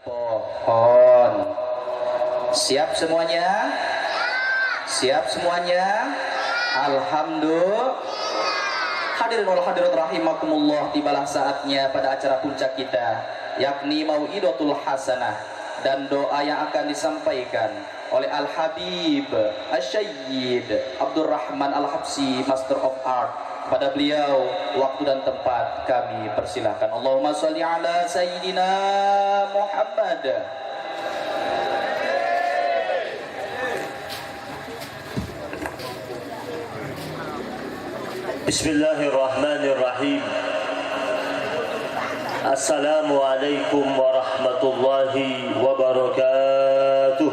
Pohon. Siap semuanya? Siap semuanya? Alhamdulillah. Hadirin wal hadirat rahimakumullah, tibalah saatnya pada acara puncak kita, yakni Mau'idatul Hasanah, dan doa yang akan disampaikan oleh Al-Habib Asy-Syayyid Abdurrahman Al-Habsyi, Master of Art. Pada beliau waktu dan tempat kami persilahkan. Allahumma sholli ala Sayyidina Muhammad. Bismillahirrahmanirrahim. Assalamualaikum warahmatullahi wabarakatuh.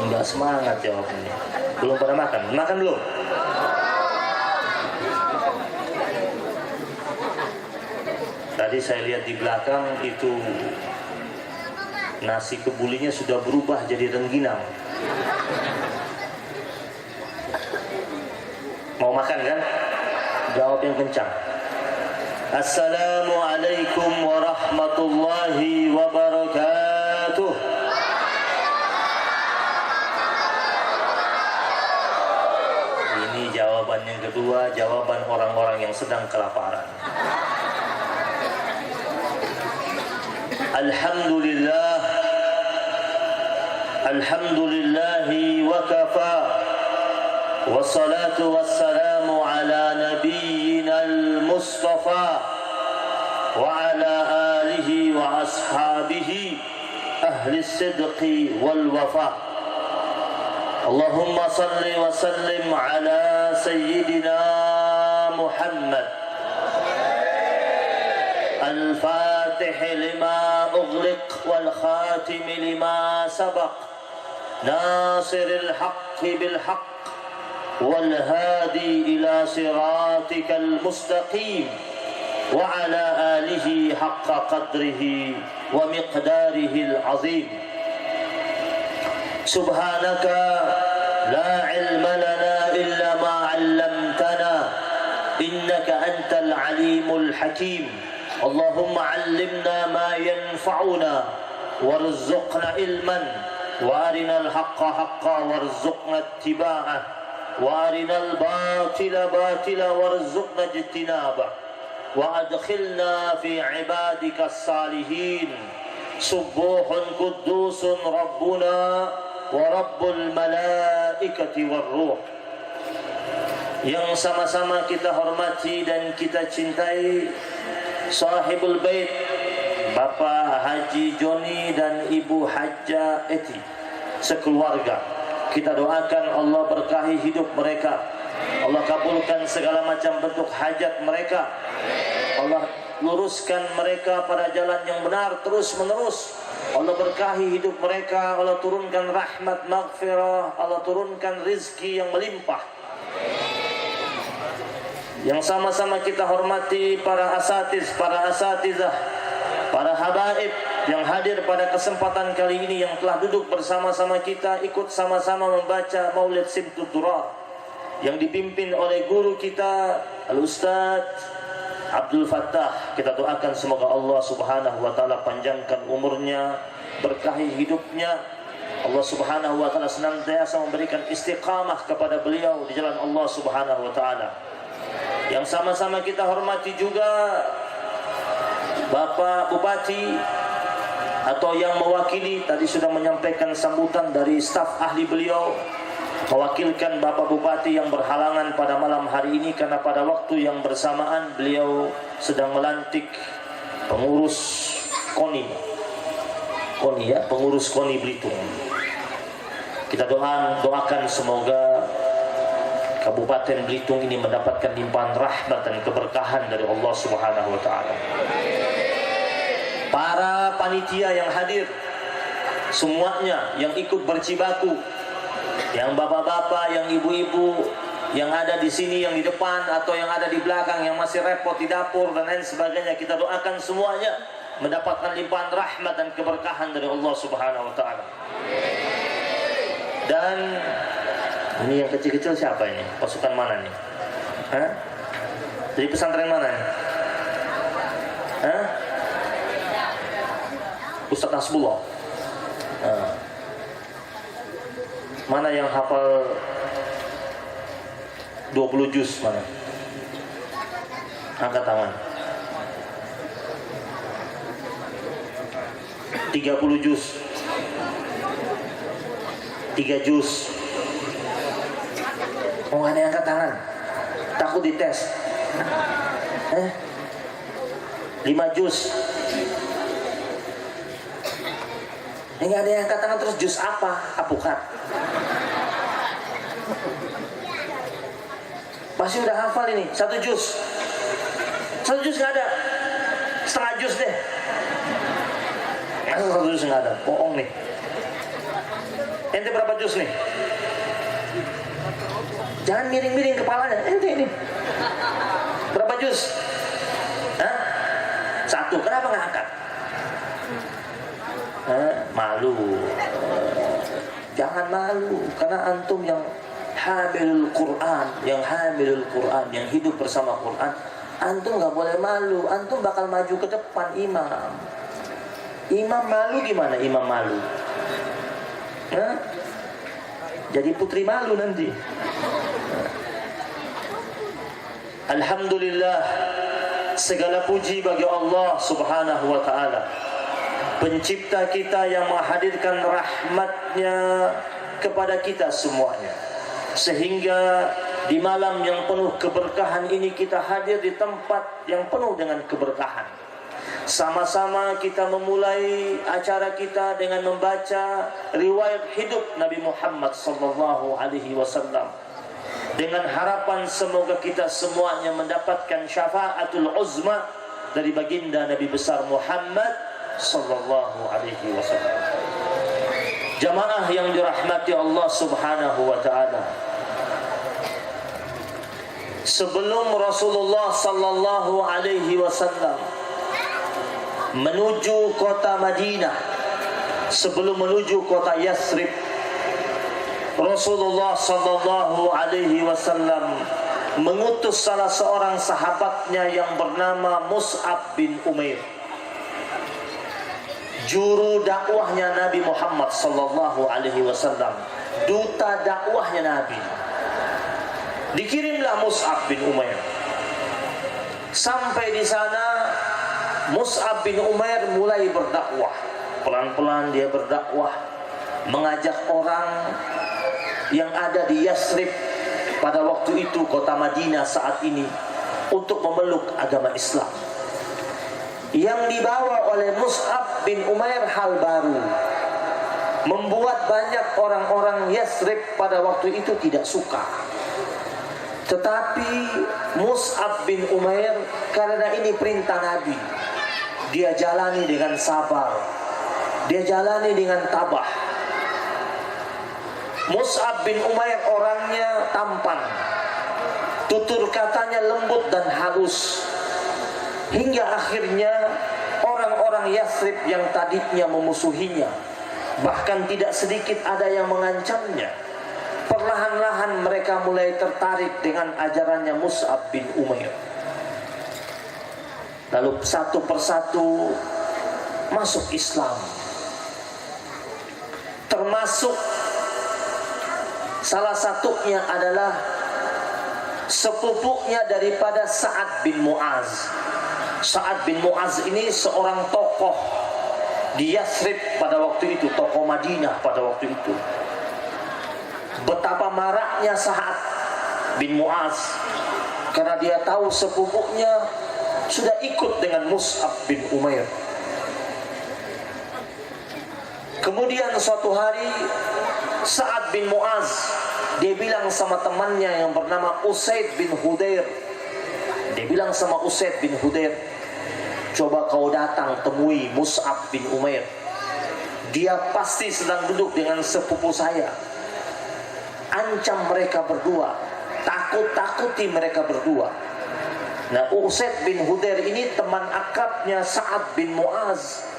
Enggak semangat jawabnya. Belum pada makan? Makan belum? Tadi saya lihat di belakang itu nasi kebulinya sudah berubah jadi rengginang. Mau makan kan? Jawab yang kencang. Assalamualaikum warahmatullahi wabarakatuh. Ini jawaban yang kedua, jawaban orang-orang yang sedang kelaparan. Alhamdulillah. Alhamdulillahi wa kafa. Wassalatu wassalamu ala nabiyyina al-mustafa wa ala alihi wa ashabihi ahli sidqi wal wafa. Allahumma salli wa sallim ala sayyidina Muhammad al-fatih lima ughliq wal khatim lima sabaq nasiril haqqi bil haqq والهادي إلى صراطك المستقيم وعلى آله حق قدره ومقداره العظيم سبحانك لا علم لنا إلا ما علمتنا إنك أنت العليم الحكيم اللهم علمنا ما ينفعنا وارزقنا علما وأرنا الحق حقا وارزقنا اتباعه وارنا الباطل باطلا وارزقنا اجتنابه وادخلنا في عبادك الصالحين سبوح قدوس ربنا ورب الملائكة والروح. Yang sama-sama kita hormati dan kita cintai Sahibul Bait Bapak Haji Joni dan Ibu Hajjah Eti sekeluarga. Kita doakan Allah berkahi hidup mereka, Allah kabulkan segala macam bentuk hajat mereka, Allah luruskan mereka pada jalan yang benar terus menerus, Allah berkahi hidup mereka, Allah turunkan rahmat maghfirah, Allah turunkan rizki yang melimpah. Yang sama-sama kita hormati para asatiz, para asatizah, para habaib yang hadir pada kesempatan kali ini, yang telah duduk bersama-sama kita, ikut sama-sama membaca Maulid Simtud Durar yang dipimpin oleh guru kita Al-Ustaz Abdul Fattah. Kita doakan semoga Allah Subhanahu wa taala panjangkan umurnya, berkahi hidupnya. Allah Subhanahu wa taala senantiasa memberikan istiqamah kepada beliau di jalan Allah Subhanahu wa taala. Yang sama-sama kita hormati juga Bapak Bupati, atau yang mewakili tadi sudah menyampaikan sambutan dari staf ahli beliau, mewakilkan Bapak Bupati yang berhalangan pada malam hari ini karena pada waktu yang bersamaan beliau sedang melantik pengurus KONI ya, pengurus KONI Belitung. Kita doakan semoga Kabupaten Belitung ini mendapatkan limpahan rahmat dan keberkahan dari Allah Subhanahu wa taala. Para panitia yang hadir semuanya, yang ikut berjibaku, yang bapak-bapak, yang ibu-ibu, yang ada di sini, yang di depan atau yang ada di belakang, yang masih repot di dapur dan lain sebagainya, kita doakan semuanya mendapatkan limpahan rahmat dan keberkahan dari Allah Subhanahu wa taala. Dan ini yang kecil-kecil siapa ini? Pasukan mana nih? Hah? Dari pesantren mana nih? Hah? Ustaz Nasbullah. Mana yang hafal 20 juz mana? Angkat tangan. 30 juz. 3 juz. Oh, ada yang angkat tangan. Takut dites. 5 juz. Ini ada yang angkat tangan terus juz apa? Apukat. Pasti udah hafal ini. 1 juz. 1 juz nggak ada. Setengah juz deh. 1 juz nggak ada. Bohong nih. Ente berapa juz nih? Jangan miring-miring kepalanya. Ente ini. Berapa juz? Hah? 1. Kenapa nggak angkat? Malu. Jangan malu. Karena antum yang hamilul Quran, yang hidup bersama Quran, antum nggak boleh malu. Antum bakal maju ke depan imam. Imam malu gimana? Imam malu. Jadi putri malu nanti. Alhamdulillah, segala puji bagi Allah Subhanahu wa ta'ala, pencipta kita yang menghadirkan rahmatnya kepada kita semuanya, sehingga di malam yang penuh keberkahan ini kita hadir di tempat yang penuh dengan keberkahan. Sama-sama kita memulai acara kita dengan membaca riwayat hidup Nabi Muhammad sallallahu alaihi wasallam, dengan harapan semoga kita semuanya mendapatkan syafaatul uzma dari baginda Nabi besar Muhammad sallallahu alaihi wasallam. Jamaah yang dirahmati Allah Subhanahu wa taala, sebelum Rasulullah sallallahu alaihi wasallam menuju kota Madinah, sebelum menuju kota Yathrib, Rasulullah sallallahu alaihi wasallam mengutus salah seorang sahabatnya yang bernama Mus'ab bin Umair, juru dakwahnya Nabi Muhammad sallallahu alaihi wasallam, duta dakwahnya Nabi. Dikirimlah Mus'ab bin Umair. Sampai di sana Mus'ab bin Umair mulai berdakwah. Pelan-pelan dia berdakwah, mengajak orang yang ada di Yathrib pada waktu itu, kota Madinah saat ini, untuk memeluk agama Islam. Yang dibawa oleh Mus'ab bin Umair hal baru, membuat banyak orang-orang Yathrib pada waktu itu tidak suka. Tetapi Mus'ab bin Umair, karena ini perintah Nabi, dia jalani dengan sabar, dia jalani dengan tabah. Mus'ab bin Umair orangnya tampan, tutur katanya lembut dan halus, hingga akhirnya orang-orang Yathrib yang tadinya memusuhinya, bahkan tidak sedikit ada yang mengancamnya, perlahan-lahan mereka mulai tertarik dengan ajarannya Mus'ab bin Umair. Lalu satu persatu masuk Islam, termasuk salah satunya adalah sepupunya daripada Sa'ad bin Mu'az. Sa'ad bin Mu'az ini seorang tokoh di Yathrib pada waktu itu, tokoh Madinah pada waktu itu. Betapa maraknya Sa'ad bin Mu'az karena dia tahu sepupunya sudah ikut dengan Mus'ab bin Umair. Kemudian suatu hari Sa'ad bin Mu'az, dia bilang sama temannya yang bernama Usaid bin Hudair. Dia bilang sama Usaid bin Hudair, coba kau datang temui Mus'ab bin Umair. Dia pasti sedang duduk dengan sepupu saya. Ancam mereka berdua, takut-takuti mereka berdua. Nah, Usaid bin Hudair ini teman akrabnya Sa'ad bin Mu'az.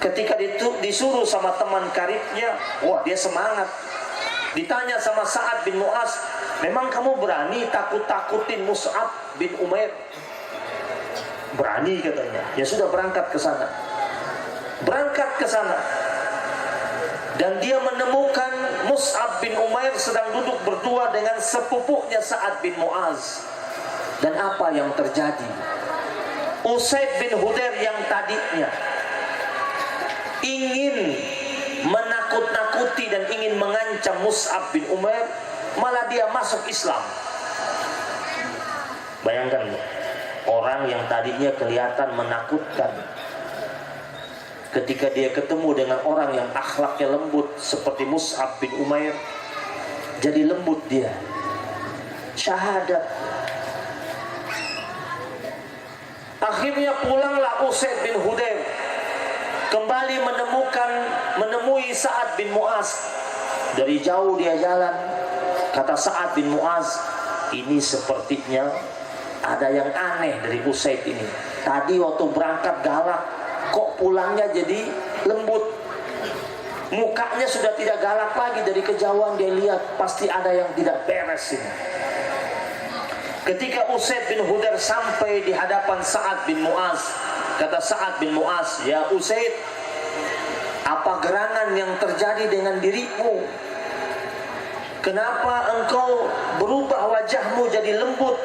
Ketika disuruh sama teman karibnya, wah dia semangat. Ditanya sama Sa'ad bin Mu'az, memang kamu berani takut-takutin Mus'ab bin Umair? Berani katanya. Ya sudah, berangkat ke sana. Berangkat ke sana. Dan dia menemukan Mus'ab bin Umair sedang duduk berdua dengan sepupunya Sa'ad bin Mu'az. Dan apa yang terjadi? Usaid bin Hudair yang tadinya ingin menakut-nakuti dan ingin mengancam Mus'ab bin Umair, malah dia masuk Islam. Bayangkan, orang yang tadinya kelihatan menakutkan, ketika dia ketemu dengan orang yang akhlaknya lembut seperti Mus'ab bin Umair, jadi lembut dia. Syahadat. Akhirnya pulanglah Usaid bin Hudair, kembali menemui Sa'ad bin Mu'az. Dari jauh dia jalan. Kata Sa'ad bin Mu'az, ini sepertinya ada yang aneh dari Usaid ini. Tadi waktu berangkat galak, kok pulangnya jadi lembut. Mukanya sudah tidak galak lagi. Dari kejauhan dia lihat, pasti ada yang tidak beres ini. Ketika Usaid bin Hudair sampai di hadapan Sa'ad bin Mu'az, kata Sa'ad bin Mu'az, ya Usaid, apa gerangan yang terjadi dengan dirimu? Kenapa engkau berubah wajahmu jadi lembut?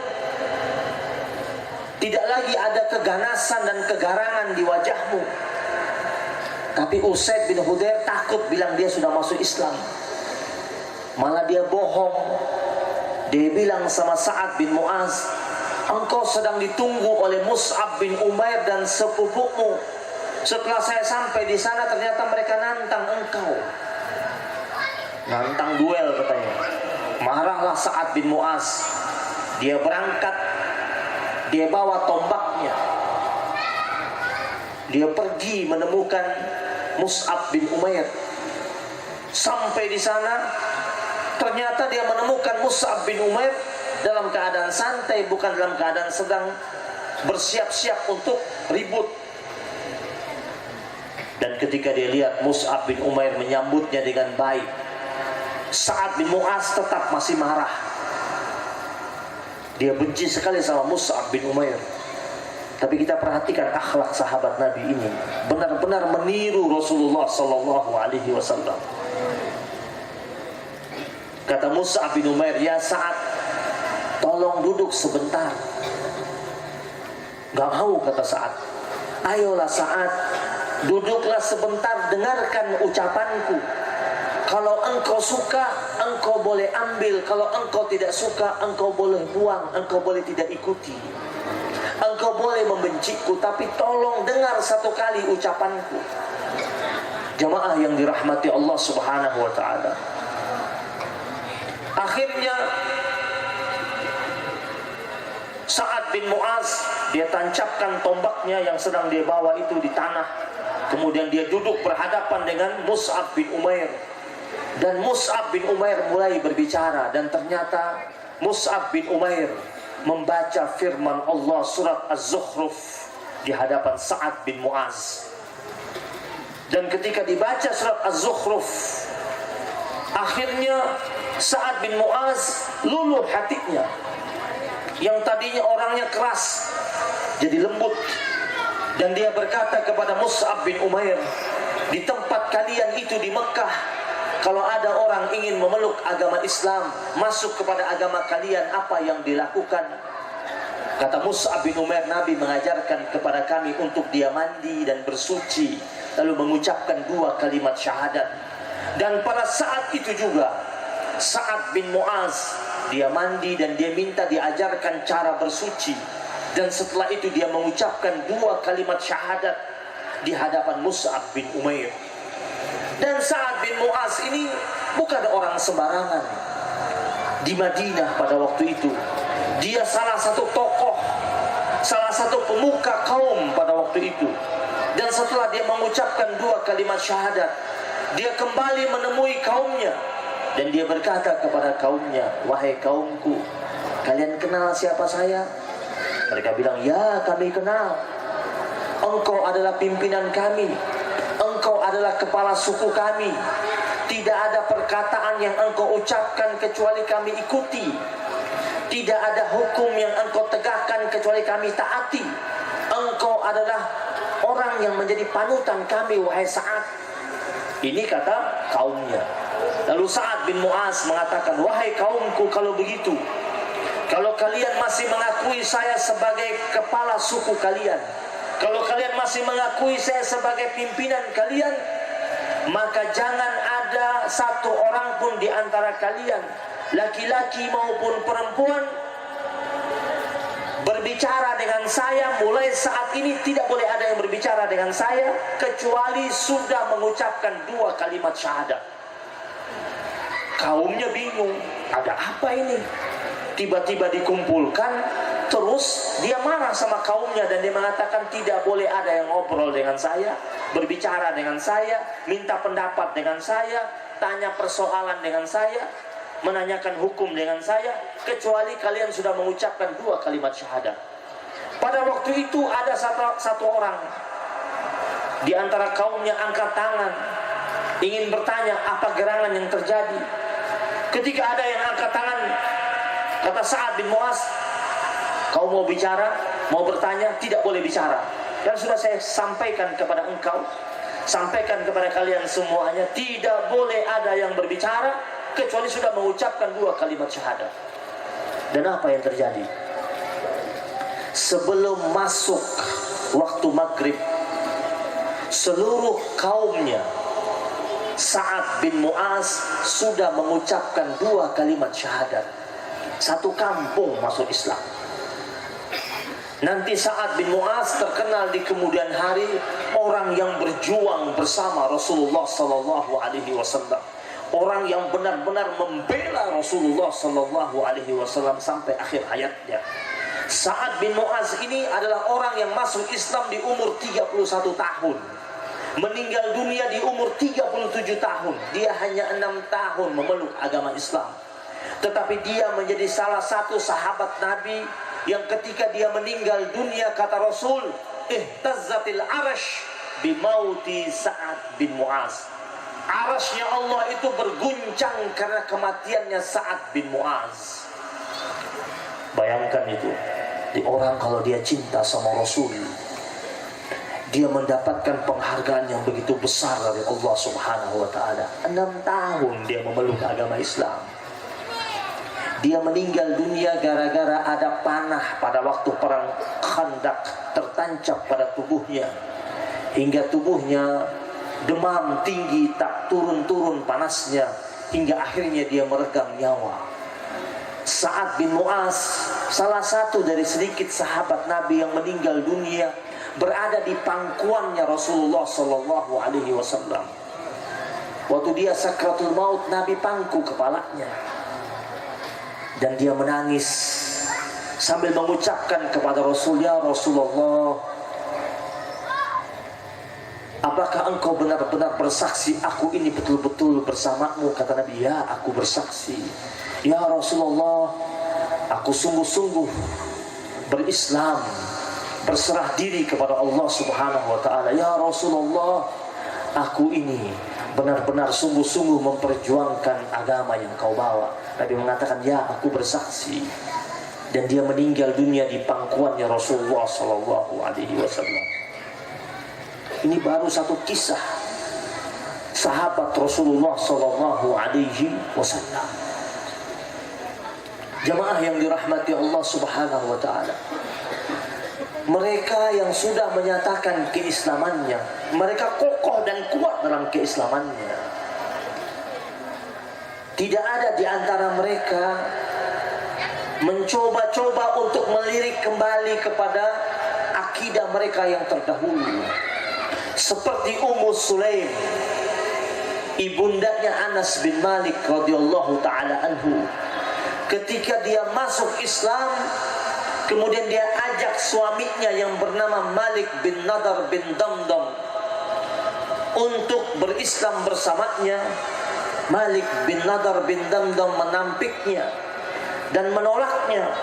Tidak lagi ada keganasan dan kegarangan di wajahmu. Tapi Usaid bin Hudair takut bilang dia sudah masuk Islam. Malah dia bohong. Dia bilang sama Sa'ad bin Mu'az, engkau sedang ditunggu oleh Mus'ab bin Umair dan sepupumu. Setelah saya sampai di sana, ternyata mereka nantang engkau. Nantang duel katanya. Marahlah Sa'ad bin Mu'az. Dia berangkat, dia bawa tombaknya. Dia pergi menemukan Mus'ab bin Umair. Sampai di sana, ternyata dia menemukan Mus'ab bin Umair dalam keadaan santai, bukan dalam keadaan sedang bersiap-siap untuk ribut. Dan ketika dia lihat Mus'ab bin Umair menyambutnya dengan baik, Sa'ad bin Mu'az tetap masih marah. Dia benci sekali sama Mus'ab bin Umair. Tapi kita perhatikan akhlak sahabat Nabi ini, benar-benar meniru Rasulullah sallallahu alaihi wasallam. Kata Mus'ab bin Umair, ya Sa'ad, tolong duduk sebentar. Gak mau, kata Sa'ad. Ayolah Sa'ad, duduklah sebentar, dengarkan ucapanku. Kalau engkau suka, engkau boleh ambil. Kalau engkau tidak suka, engkau boleh buang. Engkau boleh tidak ikuti. Engkau boleh membenciku, tapi tolong dengar satu kali ucapanku. Jamaah yang dirahmati Allah subhanahu wa ta'ala, akhirnya Sa'ad bin Mu'az, dia tancapkan tombaknya yang sedang dia bawa itu di tanah. Kemudian dia duduk berhadapan dengan Mus'ab bin Umair. Dan Mus'ab bin Umair mulai berbicara. Dan ternyata Mus'ab bin Umair membaca firman Allah surat Az-Zukhruf di hadapan Sa'ad bin Mu'az. Dan ketika dibaca surat Az-Zukhruf, akhirnya Sa'ad bin Mu'az luluh hatinya. Yang tadinya orangnya keras jadi lembut. Dan dia berkata kepada Mus'ab bin Umair, di tempat kalian itu di Mekah, kalau ada orang ingin memeluk agama Islam, masuk kepada agama kalian, apa yang dilakukan? Kata Mus'ab bin Umair, Nabi mengajarkan kepada kami untuk dia mandi dan bersuci, lalu mengucapkan 2 kalimat syahadat. Dan pada saat itu juga Sa'ad bin Mu'az, dia mandi dan dia minta diajarkan cara bersuci. Dan setelah itu dia mengucapkan 2 kalimat syahadat di hadapan Mus'ab bin Umair. Dan Sa'ad bin Mu'az ini bukan orang sembarangan. Di Madinah pada waktu itu, dia salah satu tokoh, salah satu pemuka kaum pada waktu itu. Dan setelah dia mengucapkan 2 kalimat syahadat, dia kembali menemui kaumnya. Dan dia berkata kepada kaumnya, wahai kaumku, kalian kenal siapa saya? Mereka bilang, ya kami kenal. Engkau adalah pimpinan kami. Engkau adalah kepala suku kami. Tidak ada perkataan yang engkau ucapkan kecuali kami ikuti. Tidak ada hukum yang engkau tegakkan kecuali kami taati. engkau adalah orang yang menjadi panutan kami, wahai Sa'ad. Ini kata kaumnya. Lalu Sa'ad bin Mu'az mengatakan, wahai kaumku, kalau begitu, kalau kalian masih mengakui saya sebagai kepala suku kalian, kalau kalian masih mengakui saya sebagai pimpinan kalian, maka jangan ada satu orang pun di antara kalian, laki-laki maupun perempuan, berbicara dengan saya. Mulai saat ini tidak boleh ada yang berbicara dengan saya kecuali sudah mengucapkan 2 kalimat syahadat. Kaumnya bingung, ada apa ini? Tiba-tiba dikumpulkan, terus dia marah sama kaumnya dan dia mengatakan tidak boleh ada yang ngobrol dengan saya, berbicara dengan saya, minta pendapat dengan saya, tanya persoalan dengan saya, menanyakan hukum dengan saya, kecuali kalian sudah mengucapkan 2 kalimat syahadat. Pada waktu itu ada satu orang di antara kaumnya angkat tangan, ingin bertanya apa gerangan yang terjadi. Ketika ada yang angkat tangan, kata Sa'ad bin Mu'az, kau mau bicara, mau bertanya, tidak boleh bicara. Dan sudah saya sampaikan kepada engkau, sampaikan kepada kalian semuanya, tidak boleh ada yang berbicara kecuali sudah mengucapkan 2 kalimat syahadat. Dan apa yang terjadi? Sebelum masuk waktu maghrib, seluruh kaumnya Sa'ad bin Mu'az sudah mengucapkan 2 kalimat syahadat. Satu kampung masuk Islam. Nanti Sa'ad bin Mu'az terkenal di kemudian hari orang yang berjuang bersama Rasulullah sallallahu alaihi wasallam. Orang yang benar-benar membela Rasulullah sallallahu alaihi wasallam sampai akhir hayatnya. Sa'ad bin Mu'az ini adalah orang yang masuk Islam di umur 31 tahun. Meninggal dunia di umur 37 tahun. Dia hanya 6 tahun memeluk agama Islam. Tetapi dia menjadi salah satu sahabat Nabi yang ketika dia meninggal dunia, kata Rasul, ihtazzatil arash bimauti Sa'ad bin Mu'az. Arasnya Allah itu berguncang karena kematiannya Sa'ad bin Mu'az. Bayangkan itu, di orang kalau dia cinta sama Rasul, dia mendapatkan penghargaan yang begitu besar dari Allah Subhanahu wa ta'ala. 6 tahun dia memeluk agama Islam. Dia meninggal dunia gara-gara ada panah pada waktu perang Khandaq tertancap pada tubuhnya, hingga tubuhnya demam tinggi, tak turun-turun panasnya, hingga akhirnya dia meregang nyawa. Sa'ad bin Mu'az, salah satu dari sedikit sahabat Nabi yang meninggal dunia, berada di pangkuannya Rasulullah sallallahu alaihi wasallam. Waktu dia sakratul maut, Nabi pangku kepalanya dan dia menangis sambil mengucapkan kepada Rasul, ya Rasulullah, apakah engkau benar-benar bersaksi aku ini betul-betul bersamamu? Kata Nabi, ya, aku bersaksi. Ya Rasulullah, aku sungguh-sungguh berislam, berserah diri kepada Allah Subhanahu wa ta'ala. Ya Rasulullah, aku ini benar-benar sungguh-sungguh memperjuangkan agama yang kau bawa. Nabi mengatakan, ya, aku bersaksi. Dan dia meninggal dunia di pangkuannya Rasulullah sallallahu alaihi wasallam. Ini baru satu kisah sahabat Rasulullah sallallahu alaihi wasallam. Jamaah yang dirahmati Allah Subhanahu wa ta'ala, mereka yang sudah menyatakan keislamannya, mereka kokoh dan kuat dalam keislamannya. Tidak ada di antara mereka mencoba-coba untuk melirik kembali kepada akidah mereka yang terdahulu. Seperti Ummu Sulaim, ibundanya Anas bin Malik radhiyallahu taala anhu. Ketika dia masuk Islam, kemudian dia ajak suaminya yang bernama Malik bin Nadar bin Damdam untuk berislam bersamanya. Malik bin Nadar bin Damdam menampiknya dan menolaknya.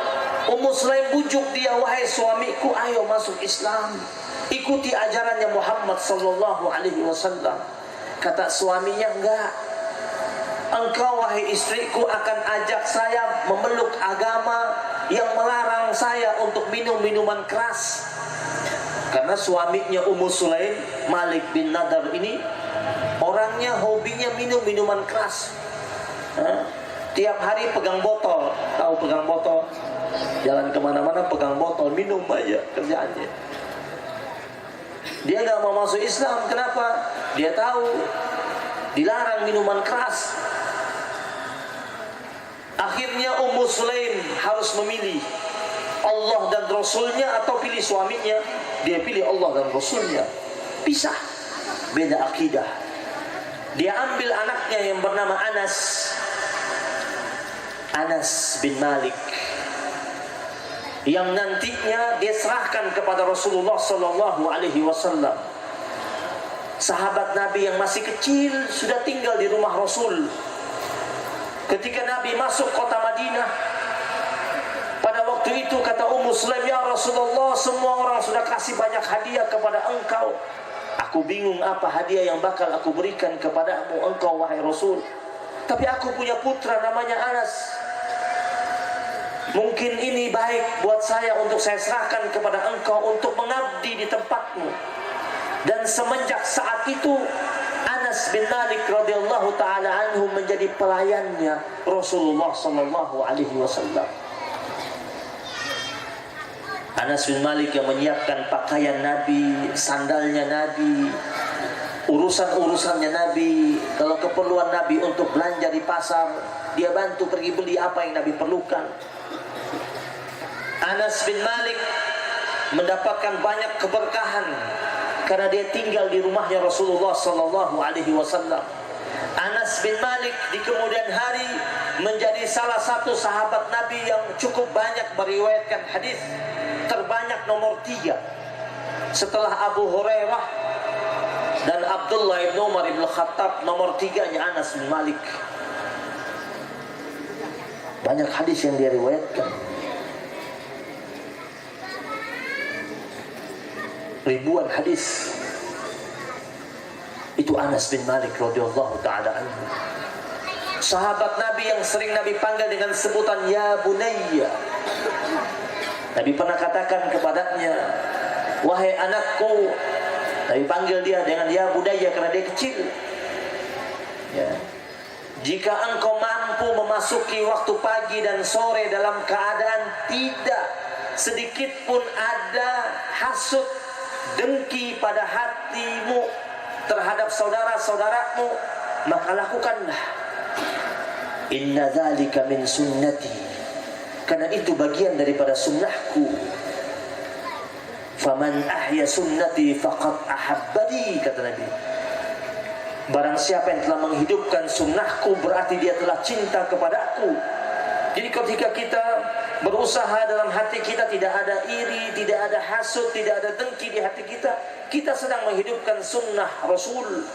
Ummu Sulaim bujuk dia, wahai suamiku, ayo masuk Islam, ikuti ajarannya Muhammad sallallahu alaihi wasallam. Kata suaminya, enggak. Engkau wahai istriku akan ajak saya memeluk agama yang melarang saya untuk minum minuman keras. Karena suaminya Ummu Sulaim, Malik bin Nadar ini orangnya hobinya minum minuman keras. Tiap hari pegang botol, tahu pegang botol, jalan kemana-mana pegang botol, minum aja kerjaannya. Dia nggak mau masuk Islam, kenapa? Dia tahu dilarang minuman keras. Akhirnya Ummu Sulaim harus memilih Allah dan Rasulnya atau pilih suaminya. Dia pilih Allah dan Rasulnya. Pisah, beda akidah. Dia ambil anaknya yang bernama Anas bin Malik, yang nantinya dia serahkan kepada Rasulullah Sallallahu Alaihi Wasallam. Sahabat Nabi yang masih kecil sudah tinggal di rumah Rasul. Ketika Nabi masuk kota Madinah, pada waktu itu kata Ummu Sulaim, ya Rasulullah, semua orang sudah kasih banyak hadiah kepada engkau. Aku bingung apa hadiah yang bakal aku berikan kepadamu engkau wahai Rasul. Tapi aku punya putra namanya Anas. Mungkin ini baik buat saya untuk saya serahkan kepada engkau untuk mengabdi di tempatmu. Dan semenjak saat itu Anas bin Malik radhiyallahu taala anhu menjadi pelayannya Rasulullah sallallahu alaihi wasallam. Anas bin Malik yang menyiapkan pakaian Nabi, sandalnya Nabi, urusan-urusannya Nabi. Kalau keperluan Nabi untuk belanja di pasar, dia bantu pergi beli apa yang Nabi perlukan. Anas bin Malik mendapatkan banyak keberkahan karena dia tinggal di rumahnya Rasulullah sallallahu alaihi wasallam. Anas bin Malik di kemudian hari menjadi salah satu sahabat Nabi yang cukup banyak meriwayatkan hadis, terbanyak nomor 3 setelah Abu Hurairah dan Abdullah bin Umar bin Khattab. Nomor 3-nya Anas bin Malik. Banyak hadis yang dia riwayatkan, ribuan hadis. Itu Anas bin Malik radhiyallahu taala anhu. Sahabat Nabi yang sering Nabi panggil dengan sebutan ya bunayya. Nabi pernah katakan kepadanya, wahai anakku. Nabi panggil dia dengan ya bunayya karena dia kecil. Ya. Jika engkau mampu memasuki waktu pagi dan sore dalam keadaan tidak sedikit pun ada hasut, dengki pada hatimu terhadap saudara-saudaramu, maka lakukanlah. Inna dzalika min sunnati, karena itu bagian daripada sunnahku. Faman ahya sunnati faqad ahabbani, kata Nabi. Barang siapa yang telah menghidupkan sunnahku, berarti dia telah cinta kepadaku. Jadi ketika kita berusaha dalam hati kita tidak ada iri, tidak ada hasud, tidak ada dengki di hati kita, kita sedang menghidupkan sunnah Rasul.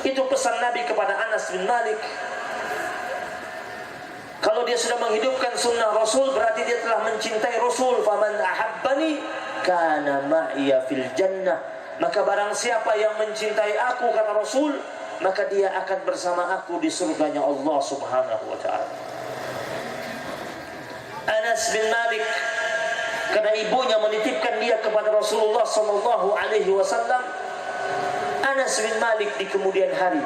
Itu pesan Nabi kepada Anas bin Malik. Kalau dia sudah menghidupkan sunnah Rasul, berarti dia telah mencintai Rasul. Faman ahabbani kana ma'iya fil jannah, maka barang siapa yang mencintai aku, kata Rasul, maka dia akan bersama aku di surganya Allah Subhanahu wa ta'ala. Anas bin Malik, karena ibunya menitipkan dia kepada Rasulullah sallallahu alaihi wasallam, Anas bin Malik di kemudian hari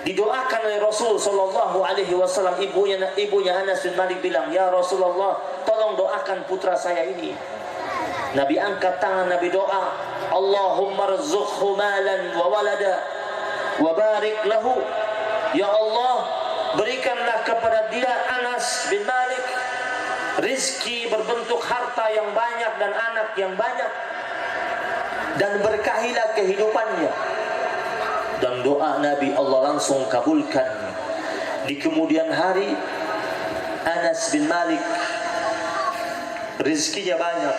didoakan oleh Rasul sallallahu alaihi wasallam. Ibunya Anas bin Malik bilang, ya Rasulullah, tolong doakan putra saya ini. Nabi angkat tangan, Nabi doa, Allahumma rzuqhu malan wa walada wa barik lahu. Ya Allah, berikanlah kepada dia, Anas bin Malik, rizki berbentuk harta yang banyak dan anak yang banyak, dan berkahilah kehidupannya. Dan doa Nabi Allah langsung kabulkan. Di kemudian hari, Anas bin Malik rizkinya banyak.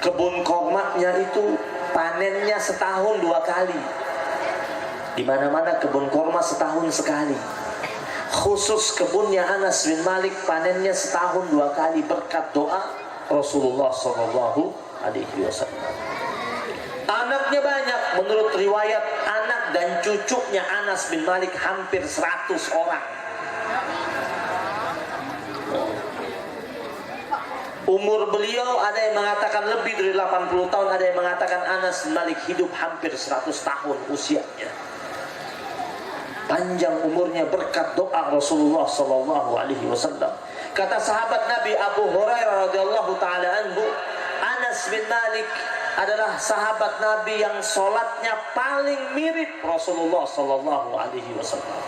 Kebun kormatnya itu panennya setahun 2 kali. Di mana-mana kebun korma setahun sekali. Khusus kebunnya Anas bin Malik panennya setahun 2 kali berkat doa Rasulullah sallallahu alaihi wasallam. Anaknya banyak, menurut riwayat anak dan cucunya Anas bin Malik hampir 100 orang. Umur beliau ada yang mengatakan lebih dari 80 tahun, ada yang mengatakan Anas bin Malik hidup hampir 100 tahun usianya. Panjang umurnya berkat doa Rasulullah sallallahu alaihi wasallam. Kata sahabat Nabi Abu Hurairah radhiyallahu taala anhu, Anas bin Malik adalah sahabat Nabi yang sholatnya paling mirip Rasulullah sallallahu alaihi wasallam.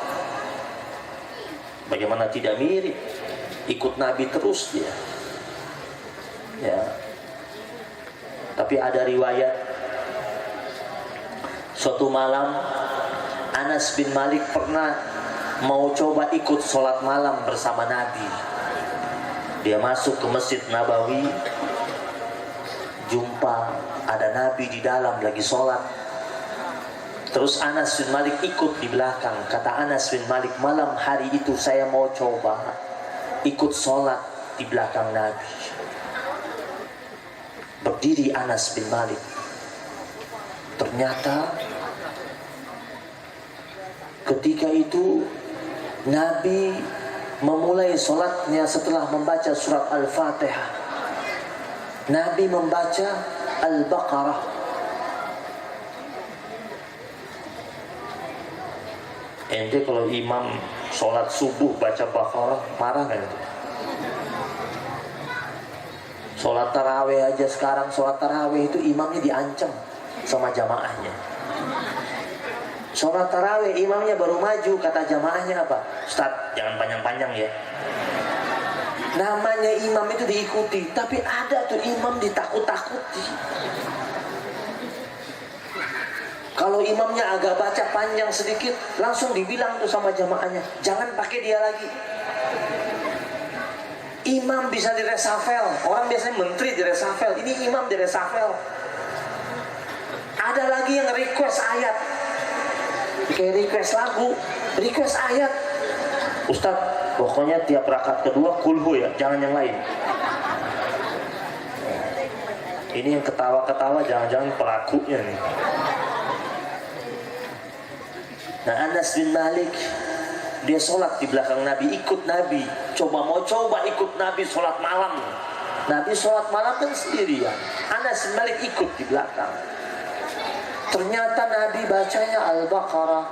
Bagaimana tidak mirip? Ikut Nabi terus dia. Ya. Tapi ada riwayat suatu malam Anas bin Malik pernah mau coba ikut sholat malam bersama Nabi. Dia masuk ke Masjid Nabawi, jumpa ada Nabi di dalam lagi sholat. Terus Anas bin Malik ikut di belakang. Kata Anas bin Malik, malam hari itu saya mau coba ikut sholat di belakang Nabi. Berdiri Anas bin Malik. Ternyata ketika itu Nabi memulai sholatnya setelah membaca surat Al-Fatihah. Nabi membaca Al-Baqarah. Ente kalau imam sholat subuh baca Baqarah, marah kan itu? Sholat tarawih aja sekarang, sholat tarawih itu imamnya diancam sama jamaahnya. Sholat tarawih imamnya baru maju, kata jamaahnya apa? Ustaz, jangan panjang-panjang ya. Namanya imam itu diikuti, tapi ada tuh imam ditakut-takuti. Kalau imamnya agak baca panjang sedikit, langsung dibilang tuh sama jamaahnya, jangan pakai dia lagi. Imam bisa diresafel. Orang biasanya menteri diresafel, ini imam diresafel. Ada lagi yang request ayat, kayak request lagu, request ayat. Ustaz, pokoknya tiap rakaat kedua kulhu ya, jangan yang lain. Ini yang ketawa-ketawa jangan-jangan pelakunya nih. Nah, Anas bin Malik dia sholat di belakang Nabi, ikut Nabi. Mau coba ikut Nabi sholat malam. Nabi sholat malam kan sendirian. Anas bin Malik ikut di belakang. Ternyata Nabi bacanya Al-Baqarah,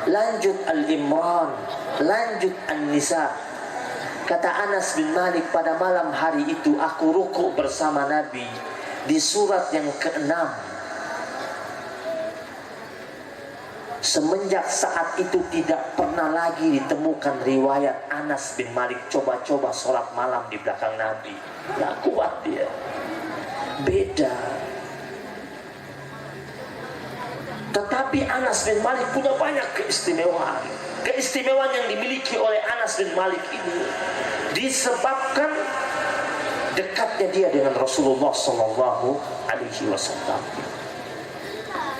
lanjut Al-Imran, lanjut An-Nisa. Kata Anas bin Malik, pada malam hari itu aku ruku bersama Nabi di surat yang ke-6. Semenjak saat itu tidak pernah lagi ditemukan riwayat Anas bin Malik coba-coba sholat malam di belakang Nabi. Gak kuat dia. Beda. Tetapi Anas bin Malik punya banyak keistimewaan. Keistimewaan yang dimiliki oleh Anas bin Malik ini disebabkan dekatnya dia dengan Rasulullah Sallallahu Alaihi Wasallam.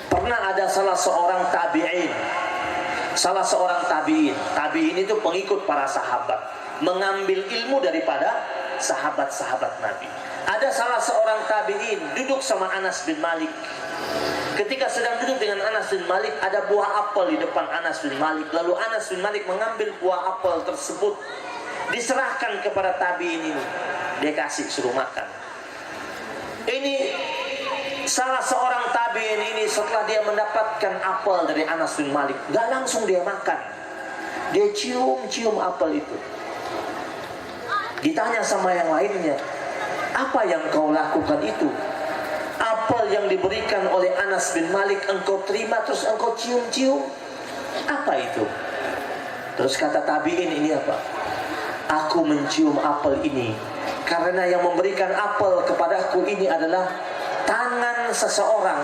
Pernah ada salah seorang tabi'in. Tabi'in itu pengikut para sahabat, mengambil ilmu daripada sahabat-sahabat Nabi. Ada salah seorang tabi'in duduk sama Anas bin Malik. Ketika sedang duduk dengan Anas bin Malik, ada buah apel di depan Anas bin Malik. Lalu Anas bin Malik mengambil buah apel tersebut, diserahkan kepada tabi'in ini. Dia kasih, suruh makan. Ini salah seorang tabi'in ini setelah dia mendapatkan apel dari Anas bin Malik, gak langsung dia makan. Dia cium-cium apel itu. Ditanya sama yang lainnya, apa yang kau lakukan itu? Apel yang diberikan oleh Anas bin Malik engkau terima terus engkau cium-cium? Apa itu? Terus kata tabi'in ini apa? Aku mencium apel ini karena yang memberikan apel kepadaku ini adalah tangan seseorang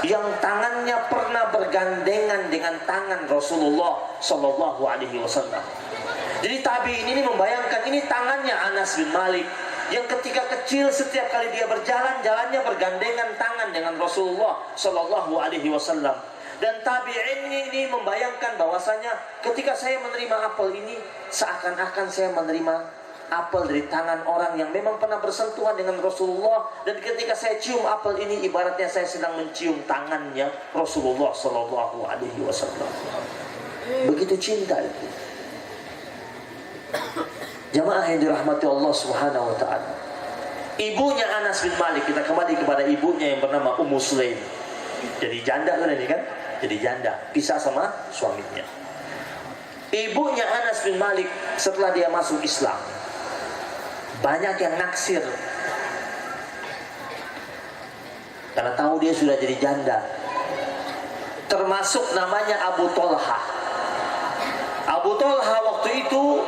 yang tangannya pernah bergandengan dengan tangan Rasulullah Sallallahu Alaihi Wasallam. Jadi tabi'in ini membayangkan ini tangannya Anas bin Malik yang ketika kecil setiap kali dia berjalan, jalannya bergandengan tangan dengan Rasulullah Sallallahu Alaihi Wasallam. Dan tabi'in ini membayangkan bahwasanya ketika saya menerima apel ini seakan-akan saya menerima apel dari tangan orang yang memang pernah bersentuhan dengan Rasulullah, dan ketika saya cium apel ini ibaratnya saya sedang mencium tangannya Rasulullah Sallallahu Alaihi Wasallam. Begitu cinta itu. Jamaah yang dirahmati Allah Subhanahu Wa Taala. Ibunya Anas bin Malik, kita kembali kepada ibunya yang bernama Ummu Sulaim. Jadi janda kan ini kan? Jadi janda, pisah sama suaminya. Ibunya Anas bin Malik setelah dia masuk Islam, banyak yang naksir karena tahu dia sudah jadi janda. Termasuk namanya Abu Tolha. Abu Tolha waktu itu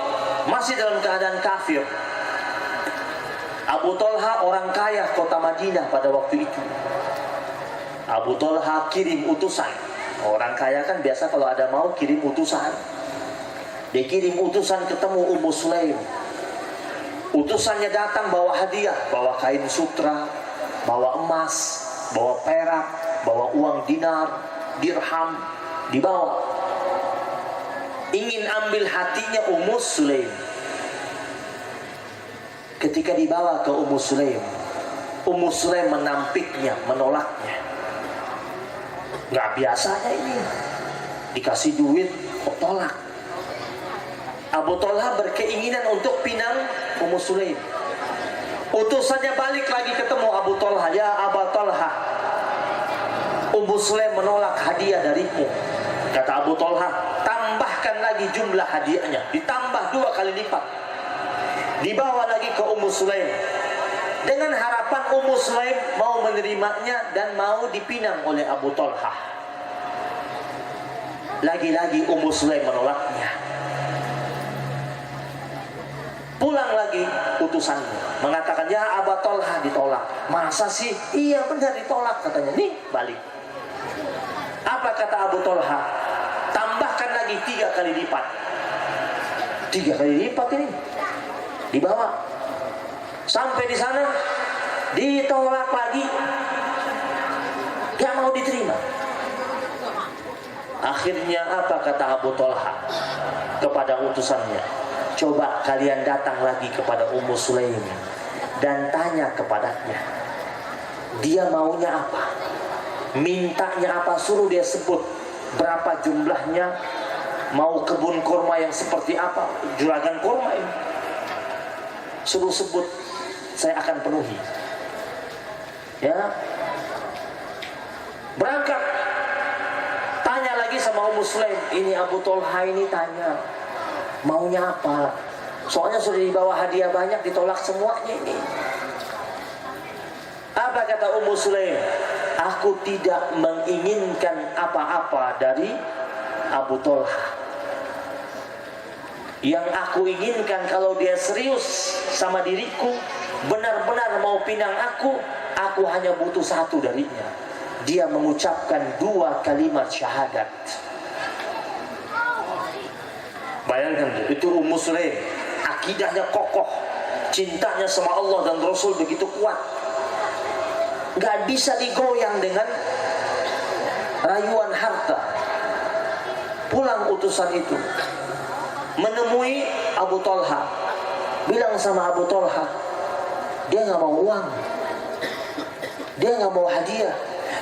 masih dalam keadaan kafir. Abu Tolha orang kaya kota Madinah pada waktu itu. Abu Tolha kirim utusan. Orang kaya kan biasa kalau ada mau kirim utusan. Dia kirim utusan ketemu Ummu Sulaim. Utusannya datang bawa hadiah, bawa kain sutra, bawa emas, bawa perak, bawa uang dinar, dirham, dibawa. Ingin ambil hatinya Ummu Sulaim. Ketika dibawa ke Ummu Sulaim menampiknya, menolaknya. Gak biasanya ini, dikasih duit, kok tolak. Abu Tolha berkeinginan untuk pinang Ummu Sulaim. Utusannya balik lagi ketemu Abu Tolha. Ya Abu Tolha, Ummu Sulaim menolak hadiah darimu. Kata Abu Tolha, tambahkan lagi jumlah hadiahnya, ditambah 2 kali lipat. Dibawa lagi ke Ummu Sulaim dengan harapan Ummu Sulaim mau menerimanya dan mau dipinang oleh Abu Tolha. Lagi-lagi Ummu Sulaim menolaknya. Pulang lagi utusannya mengatakan, ya Abu Tolha, ditolak. Masa sih? Iya benar ditolak katanya. Nih balik. Apa kata Abu Tolha? Tambahkan lagi 3 kali lipat. 3 kali lipat ini. Dibawa sampai di sana, ditolak lagi, gak mau diterima. Akhirnya apa kata Abu Tolha kepada utusannya? Coba kalian datang lagi kepada Ummu Sulaim dan tanya kepadanya, dia maunya apa, mintanya apa, suruh dia sebut berapa jumlahnya, mau kebun kurma yang seperti apa, juragan kurma ini, suruh sebut, saya akan penuhi. Ya, berangkat, tanya lagi sama Ummu Sulaim. Ini Abu Tolha ini tanya maunya apa, soalnya sudah dibawa hadiah banyak, ditolak semuanya ini. Apa kata Ummu Sulaim? Aku tidak menginginkan apa-apa dari Abu Tolha. Yang aku inginkan kalau dia serius sama diriku, benar-benar mau pinang aku hanya butuh 1 darinya. Dia mengucapkan 2 kalimat syahadat. Bayangkan itu Ummu Sulaim, akidahnya kokoh, cintanya sama Allah dan Rasul begitu kuat, gak bisa digoyang dengan rayuan harta. Pulang utusan itu menemui Abu Tolha, bilang sama Abu Tolha, dia nggak mau uang, dia nggak mau hadiah,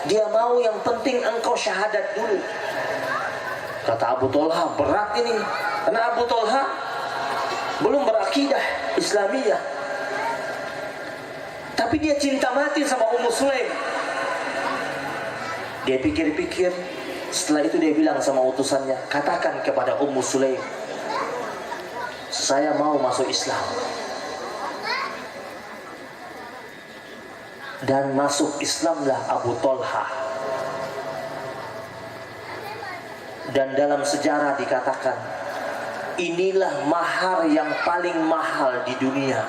dia mau yang penting engkau syahadat dulu. Kata Abu Tolha, berat ini, karena Abu Tolha belum berakidah Islamiyah, tapi dia cinta mati sama Ummu Sulaim. Dia pikir-pikir, setelah itu dia bilang sama utusannya, katakan kepada Ummu Sulaim, saya mau masuk Islam. Dan masuk Islamlah Abu Tolha. Dan dalam sejarah dikatakan, inilah mahar yang paling mahal di dunia.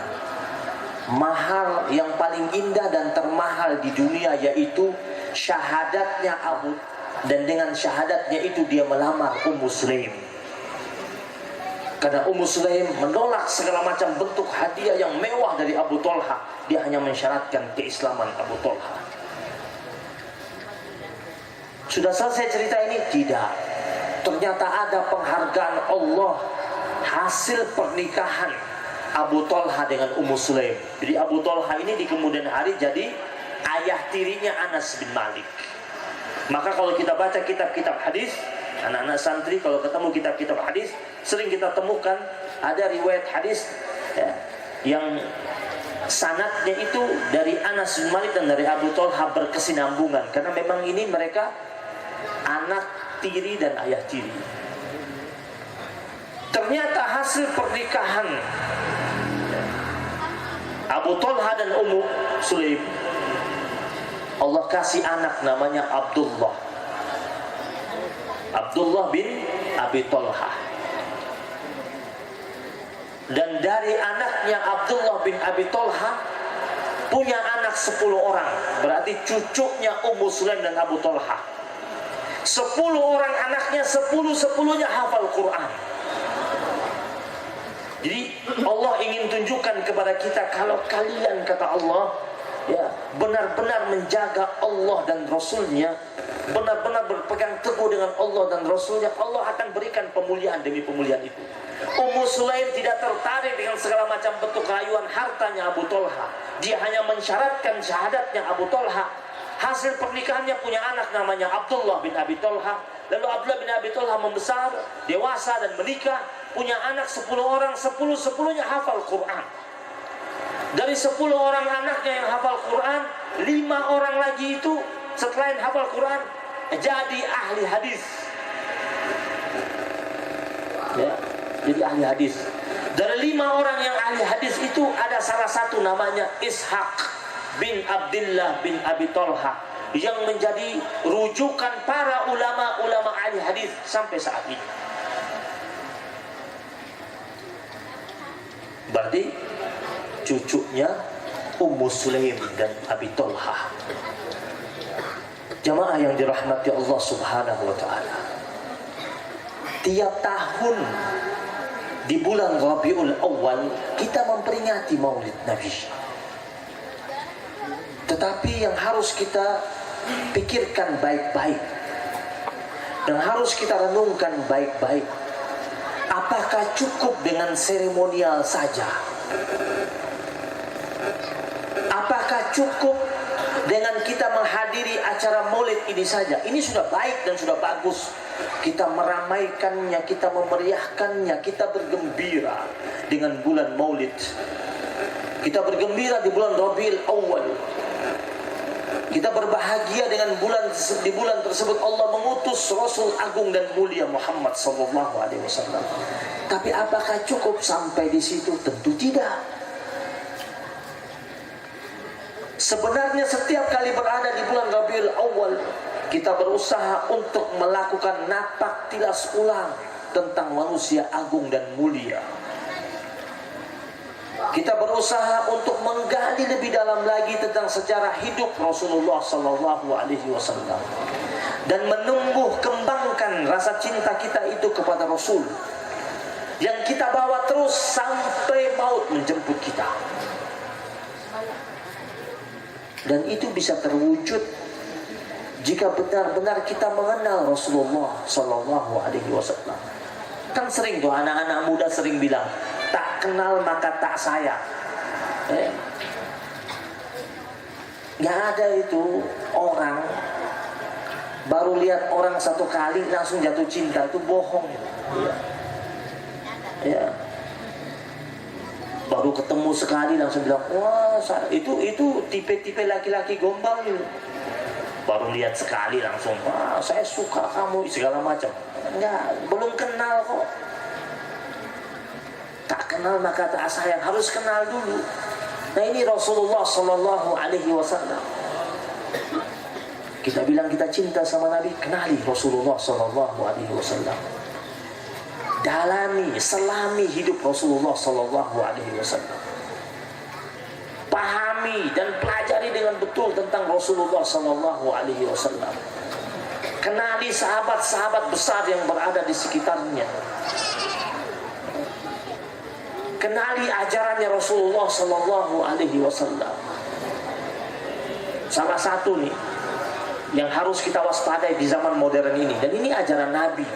Mahar yang paling indah dan termahal di dunia, yaitu syahadatnya Abu. Dan dengan syahadatnya itu dia melamar Ummu Sulaim. Karena Ummu Sulaim menolak segala macam bentuk hadiah yang mewah dari Abu Tolha. Dia hanya mensyaratkan keislaman Abu Tolha. Sudah selesai cerita ini? Tidak. Ternyata ada penghargaan Allah hasil pernikahan Abu Tolha dengan Ummu Sulaim. Jadi Abu Tolha ini di kemudian hari jadi ayah tirinya Anas bin Malik. Maka kalau kita baca kitab-kitab hadis, anak-anak santri kalau ketemu kitab-kitab hadis, sering kita temukan ada riwayat hadis ya, yang sanadnya itu dari Anas bin Malik dan dari Abu Talha berkesinambungan, karena memang ini mereka anak tiri dan ayah tiri. Ternyata hasil pernikahan Abu Talha dan Ummu Sulaim, Allah kasih anak namanya Abdullah bin Abi Talha. Dan dari anaknya Abdullah bin Abi Talha punya anak 10 orang. Berarti cucunya Ummu Sulaim dan Abu Talha 10 orang anaknya, 10-10-nya hafal Quran. Jadi Allah ingin tunjukkan kepada kita, kalau kalian, kata Allah, ya, benar-benar menjaga Allah dan Rasulnya, benar-benar berpegang teguh dengan Allah dan Rasulnya, Allah akan berikan pemuliaan demi pemuliaan itu. Ummu Sulaim tidak tertarik dengan segala macam bentuk rayuan hartanya Abu Talha. Dia hanya mensyaratkan syahadatnya Abu Talha. Hasil pernikahannya punya anak namanya Abdullah bin Abi Talha. Lalu Abdullah bin Abi Talha membesar, dewasa dan menikah, punya anak 10 orang, 10-10-nya hafal Quran. Dari 10 orang anaknya yang hafal Quran, 5 orang lagi itu setelah yang hafal Quran jadi ahli hadis. Ya, jadi ahli hadis. Dari 5 orang yang ahli hadis itu ada salah satu namanya Ishaq bin Abdullah bin Abi Talha, yang menjadi rujukan para ulama-ulama ahli hadis sampai saat ini. Berarti cucunya Ummu Sulaim dan Abi Talha. Jamaah yang dirahmati Allah Subhanahu wa taala, tiap tahun di bulan Rabiul Awal kita memperingati Maulid Nabi. Tetapi yang harus kita pikirkan baik-baik dan harus kita renungkan baik-baik, apakah cukup dengan seremonial saja? Apakah cukup dengan kita menghadiri acara Maulid ini saja? Ini sudah baik dan sudah bagus. Kita meramaikannya, kita memeriahkannya, kita bergembira dengan bulan Maulid. Kita bergembira di bulan Rabiul Awal. Kita berbahagia dengan di bulan tersebut Allah mengutus Rasul Agung dan Mulia Muhammad sallallahu alaihi wasallam. Tapi apakah cukup sampai di situ? Tentu tidak. Sebenarnya setiap kali berada di bulan Rabiul Awal, kita berusaha untuk melakukan napak tilas ulang tentang manusia agung dan mulia. Kita berusaha untuk menggali lebih dalam lagi tentang sejarah hidup Rasulullah sallallahu alaihi wasallam dan menumbuh kembangkan rasa cinta kita itu kepada Rasul, yang kita bawa terus sampai maut menjemput kita. Dan itu bisa terwujud jika benar-benar kita mengenal Rasulullah sallallahu alaihi wasallam. Kan sering tuh anak-anak muda sering bilang, tak kenal maka tak sayang. Gak ada itu orang baru lihat orang satu kali langsung jatuh cinta, itu bohong. Ya. Baru ketemu sekali langsung bilang, wah itu tipe-tipe laki-laki gombal itu. Baru lihat sekali langsung, wah saya suka kamu segala macam. Enggak, belum kenal kok. Tak kenal maka tak sayang, harus kenal dulu. Nah ini Rasulullah sallallahu alaihi wasallam. Kita bilang kita cinta sama Nabi, kenali Rasulullah sallallahu alaihi wasallam. Dalami, selami hidup Rasulullah sallallahu alaihi wasallam. Pahami dan pelajari dengan betul tentang Rasulullah sallallahu alaihi wasallam. Kenali sahabat-sahabat besar yang berada di sekitarnya. Kenali ajarannya Rasulullah sallallahu alaihi wasallam. Salah satu nih yang harus kita waspadai di zaman modern ini, dan ini ajaran Nabi.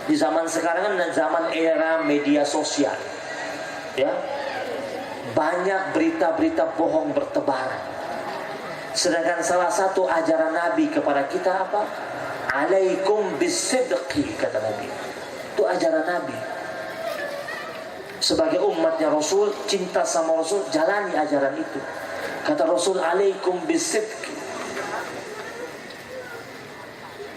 Di zaman sekarang kan zaman era media sosial, ya, banyak berita-berita bohong bertebaran. Sedangkan salah satu ajaran Nabi kepada kita apa? Alaikum bisidqi, kata Nabi. Itu ajaran Nabi. Sebagai umatnya Rasul, cinta sama Rasul, jalani ajaran itu. Kata Rasul, alaikum bisidq,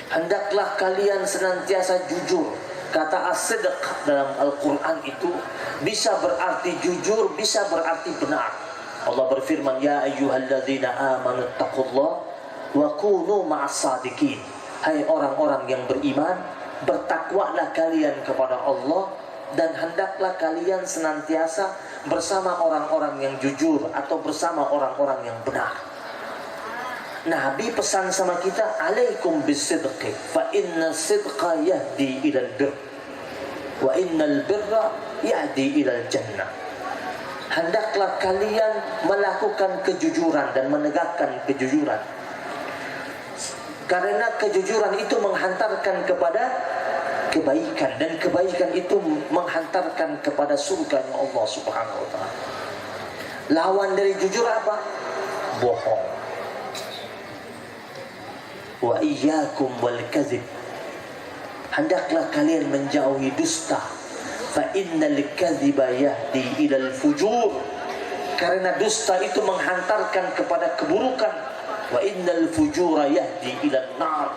hendaklah kalian senantiasa jujur. Kata as-sidq dalam Al-Quran itu bisa berarti jujur, bisa berarti benar. Allah berfirman, ya ayyuhalladzina amanu taqullah wa kunu ma'as-sadiqin. Hai orang-orang yang beriman, bertakwalah kalian kepada Allah dan hendaklah kalian senantiasa bersama orang-orang yang jujur atau bersama orang-orang yang benar. Nabi pesan sama kita, alaikum bisidqi fa inna sidqa yahdi ilal birr wa innal birra yahdi ilal jannah. Hendaklah kalian melakukan kejujuran dan menegakkan kejujuran, karena kejujuran itu menghantarkan kepada kebaikan, dan kebaikan itu menghantarkan kepada surganya Allah Subhanahu wa ta'ala. Lawan dari jujur apa? Bohong. Wa iyyakum wal kadzib, hendaklah kalian menjauhi dusta. Fa innal kadziba yahdi ilal fujur, karena dusta itu menghantarkan kepada keburukan. Wa innal fujura yahdi ilan nar,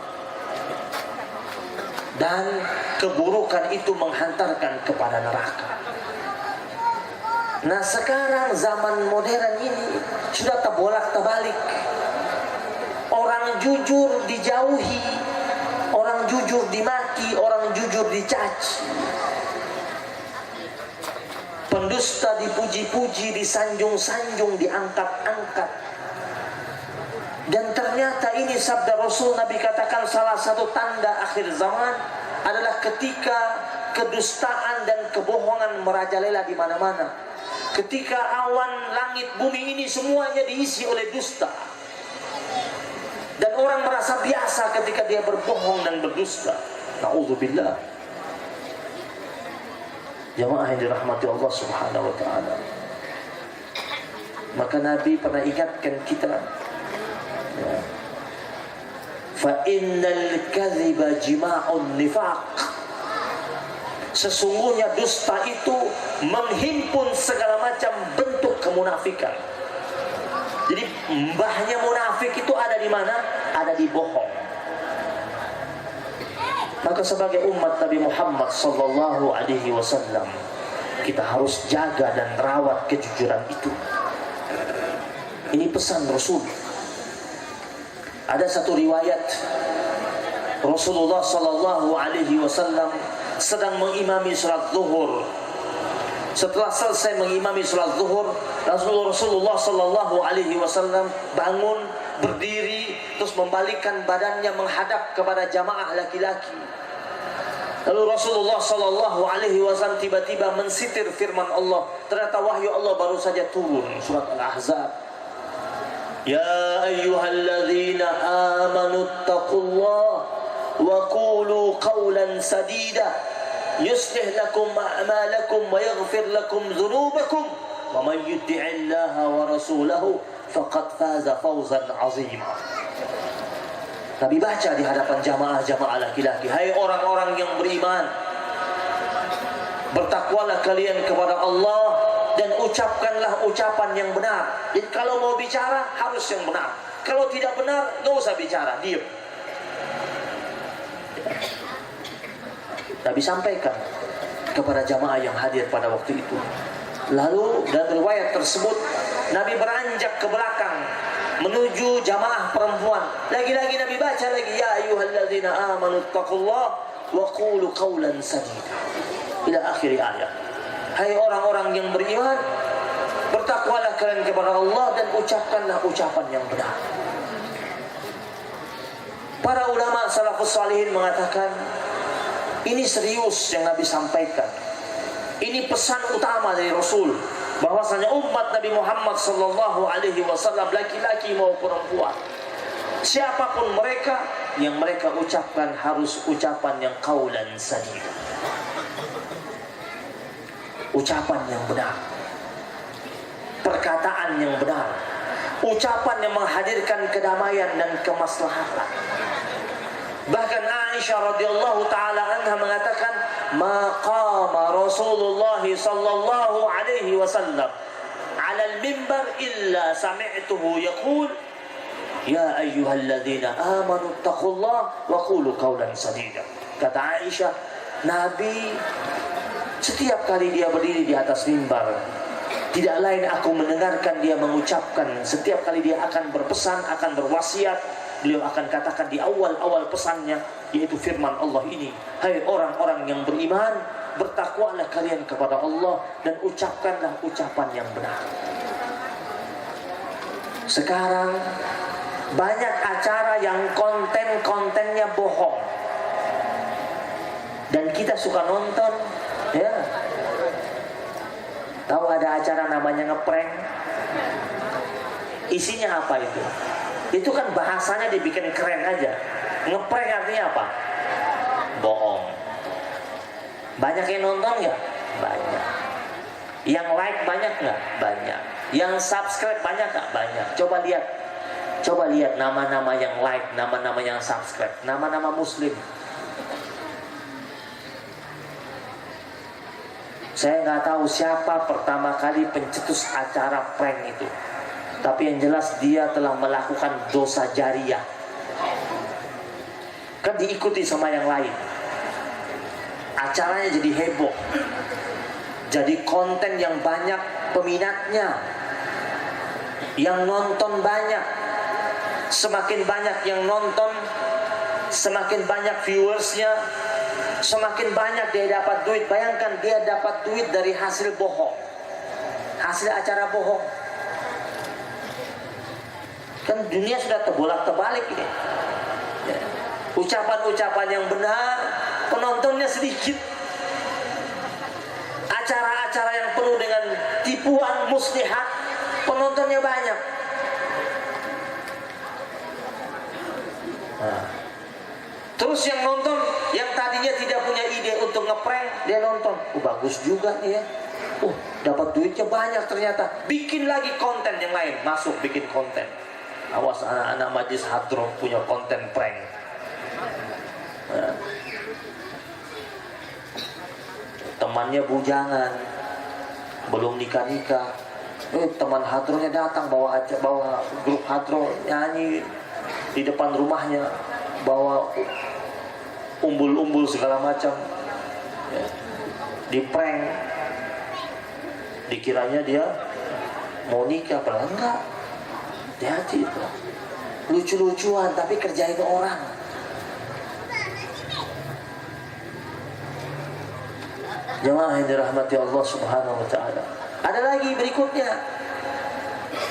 dan keburukan itu menghantarkan kepada neraka. Nah sekarang zaman modern ini sudah terbolak-balik. Orang jujur dijauhi, orang jujur dimaki, orang jujur dicaci. Pendusta dipuji-puji, disanjung-sanjung, diangkat-angkat. Dan ternyata ini sabda Rasul, Nabi katakan salah satu tanda akhir zaman adalah ketika kedustaan dan kebohongan merajalela di mana-mana. Ketika awan, langit, bumi ini semuanya diisi oleh dusta. Dan orang merasa biasa ketika dia berbohong dan berdusta. Na'udzubillah. Jamaah yang dirahmati Allah Subhanahu wa ta'ala. Maka Nabi pernah ingatkan kita, fa innal kadhiba jima'un nifaq, sesungguhnya dusta itu menghimpun segala macam bentuk kemunafikan. Jadi mbahnya munafik itu ada di mana? Ada di bohong. Maka sebagai umat Nabi Muhammad sallallahu alaihi wasallam, kita harus jaga dan rawat kejujuran itu. Ini pesan Rasul. Ada satu riwayat, Rasulullah sallallahu alaihi wasallam sedang mengimami salat zuhur. Setelah selesai mengimami salat zuhur, Rasulullah sallallahu alaihi wasallam bangun, berdiri, terus membalikkan badannya menghadap kepada jamaah laki-laki. Lalu Rasulullah sallallahu alaihi wasallam tiba-tiba mensitir firman Allah. Ternyata wahyu Allah baru saja turun, surat Al-Ahzab. Ya ayyuhalladzina amanu taqullah wa qulu qawlan sadida yuslih lakum a'malakum wa yaghfir lakum dhunubakum wa man yuti'illaha wa rasulahu faqad faza fawzan 'azima. Nabi baca di hadapan jamaah-jamaah laki-laki, hai orang-orang yang beriman, bertakwalah kalian kepada Allah dan ucapkanlah ucapan yang benar. Jadi kalau mau bicara harus yang benar. Kalau tidak benar, nggak usah bicara, diam. Nabi sampaikan kepada jamaah yang hadir pada waktu itu. Lalu dalam riwayat tersebut, Nabi beranjak ke belakang menuju jamaah perempuan. Lagi-lagi Nabi baca lagi, ya ayyuhalladzina amanu taqullah wa qulu qawlan sadida, ila akhir ayat. Hai orang-orang yang beriman, bertakwalah kalian kepada Allah dan ucapkanlah ucapan yang benar. Para ulama salafus salihin mengatakan, ini serius yang Nabi sampaikan. Ini pesan utama dari Rasul, bahwasanya umat Nabi Muhammad sallallahu alaihi wasallam, laki-laki maupun perempuan, siapapun mereka, yang mereka ucapkan harus ucapan yang qaulan sadid, ucapan yang benar, perkataan yang benar, ucapan yang menghadirkan kedamaian dan kemaslahatan. Bahkan Aisyah radhiyallahu taala anha mengatakan, "Maqama Rasulullah sallallahu alaihi wasallam 'ala al-mimbar illa sami'tuhu yaqul, ya ayyuhalladzina amanu taqullaha wa qulu qawlan sadida." Kata Aisyah, Nabi setiap kali dia berdiri di atas mimbar, tidak lain aku mendengarkan dia mengucapkan, setiap kali dia akan berpesan, akan berwasiat, beliau akan katakan di awal-awal pesannya, yaitu firman Allah ini, hai orang-orang yang beriman, bertakwalah kalian kepada Allah dan ucapkanlah ucapan yang benar. Sekarang banyak acara yang konten-kontennya bohong, dan kita suka nonton, ya. Tahu ada acara namanya ngeprank? Isinya apa itu? Itu kan bahasanya dibikin keren aja. Ngeprank artinya apa? Bohong. Banyak yang nonton nggak? Banyak. Yang like banyak nggak? Banyak. Yang subscribe banyak nggak? Banyak. Coba lihat nama-nama yang like, nama-nama yang subscribe, nama-nama muslim. Saya nggak tahu siapa pertama kali pencetus acara prank itu, tapi yang jelas dia telah melakukan dosa jariah. Kan diikuti sama yang lain, acaranya jadi heboh, jadi konten yang banyak peminatnya, yang nonton banyak. Semakin banyak yang nonton, semakin banyak viewersnya, semakin banyak dia dapat duit. Bayangkan dia dapat duit dari hasil bohong, hasil acara bohong. Kan dunia sudah terbolak-terbalik ini, ya. Ucapan-ucapan yang benar, penontonnya sedikit. Acara-acara yang penuh dengan tipuan muslihat, penontonnya banyak. Terus yang nonton, yang tadinya tidak punya ide untuk ngeprank, dia nonton, bagus juga nih ya, dapat duitnya banyak ternyata, bikin lagi konten yang lain, masuk bikin konten. Awas anak-anak majlis hadroh punya konten prank. Temannya bujangan, belum nikah-nikah, teman hadrohnya datang bawa grup hadroh nyanyi di depan rumahnya, bawa umbul-umbul segala macam, ya. Di prank, dikiranya dia mau nikah, padahal enggak. Hati-hati itu, lucu-lucuan tapi kerjain orang. Jemaah yang dirahmati Allah Subhanahu wa taala. Ada lagi berikutnya,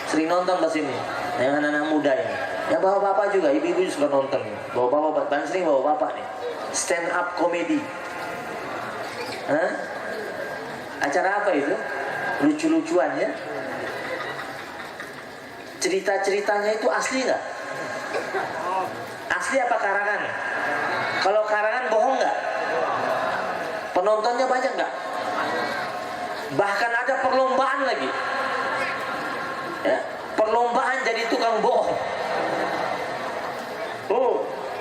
sering nonton pas ini, yang anak-anak muda ini. Ya bapak-bapak juga, ibu-ibu juga nonton. Bapak-bapak, paling sering bapak-bapak nih. Stand up comedy. Acara apa itu? Lucu-lucuan ya. Cerita-ceritanya itu asli nggak? Asli apa karangan? Kalau karangan bohong nggak? Penontonnya banyak nggak? Bahkan ada perlombaan lagi. Ya, perlombaan jadi tukang bohong.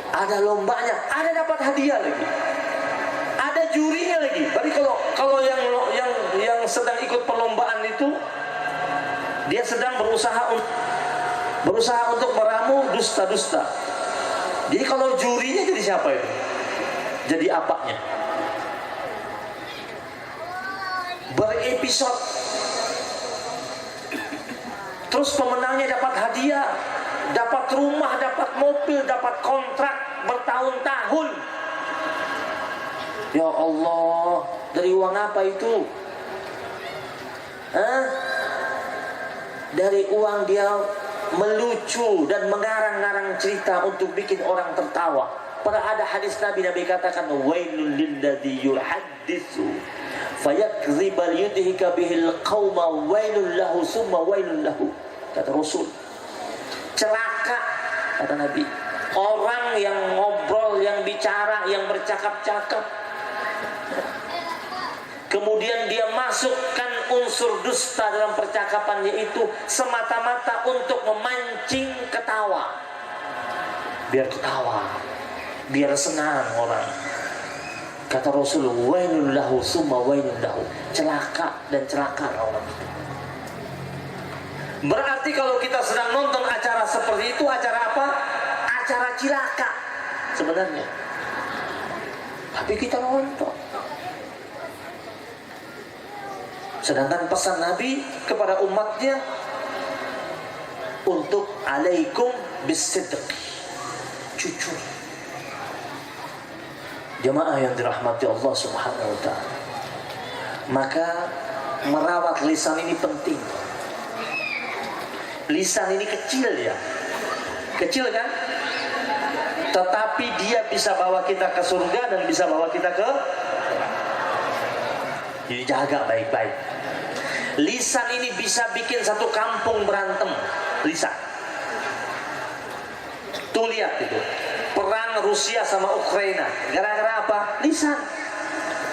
Ada lombanya, ada dapat hadiah lagi, ada jurinya lagi. Berarti kalau yang sedang ikut perlombaan itu, dia sedang berusaha untuk meramu dusta-dusta. Jadi kalau jurinya jadi siapa itu? Jadi apanya? Berepisode. Terus pemenangnya dapat hadiah, dapat rumah, dapat mobil, dapat kontrak bertahun-tahun. Ya Allah, dari uang apa itu? Dari uang dia melucu dan mengarang-ngarang cerita untuk bikin orang tertawa. Pada ada hadis Nabi katakan, wailul lilladzi yuhadditsu fayakdzibal yudhika bihil qauma wailul lahu summa wailul lahu. Kata Rasul, celaka, kata Nabi, orang yang ngobrol, yang bicara, yang bercakap-cakap, kemudian dia masukkan unsur dusta dalam percakapannya itu semata-mata untuk memancing ketawa, biar ketawa. biar senang orang. Kata Rasul, wailul lahu summa wailul lahu, celaka dan celaka orang itu. Berarti kalau kita sedang nonton acara seperti itu, acara apa? Acara cilaka sebenarnya. Tapi kita nonton. Sedangkan pesan Nabi kepada umatnya untuk alaikum bisidq, jujur. Jamaah yang dirahmati Allah Subhanahu wa taala. Maka merawat lisan ini penting. Lisan ini kecil ya. Kecil kan? Tetapi dia bisa bawa kita ke surga dan bisa bawa kita ke, jadi jaga baik-baik. Lisan ini bisa bikin satu kampung berantem. Lisan. Tuh lihat itu. Perang Rusia sama Ukraina. Gara-gara apa? Lisan.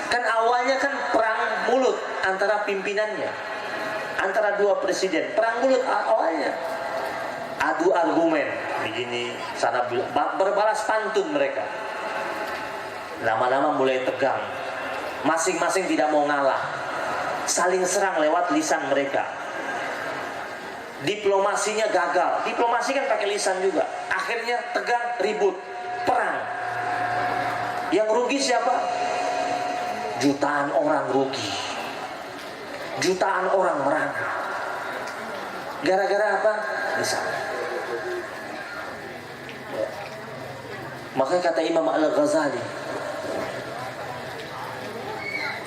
Kan awalnya kan perang mulut antara pimpinannya. Antara dua presiden. Perang mulut awalnya. Adu argumen. Begini, sana berbalas pantun mereka. Lama-lama mulai tegang. Masing-masing tidak mau ngalah. Saling serang lewat lisan mereka. Diplomasinya gagal. Diplomasi kan pakai lisan juga. Akhirnya tegang, ribut, perang. Yang rugi siapa? Jutaan orang rugi. Jutaan orang merana. Gara-gara apa? Lisan. Maka kata Imam Al-Ghazali,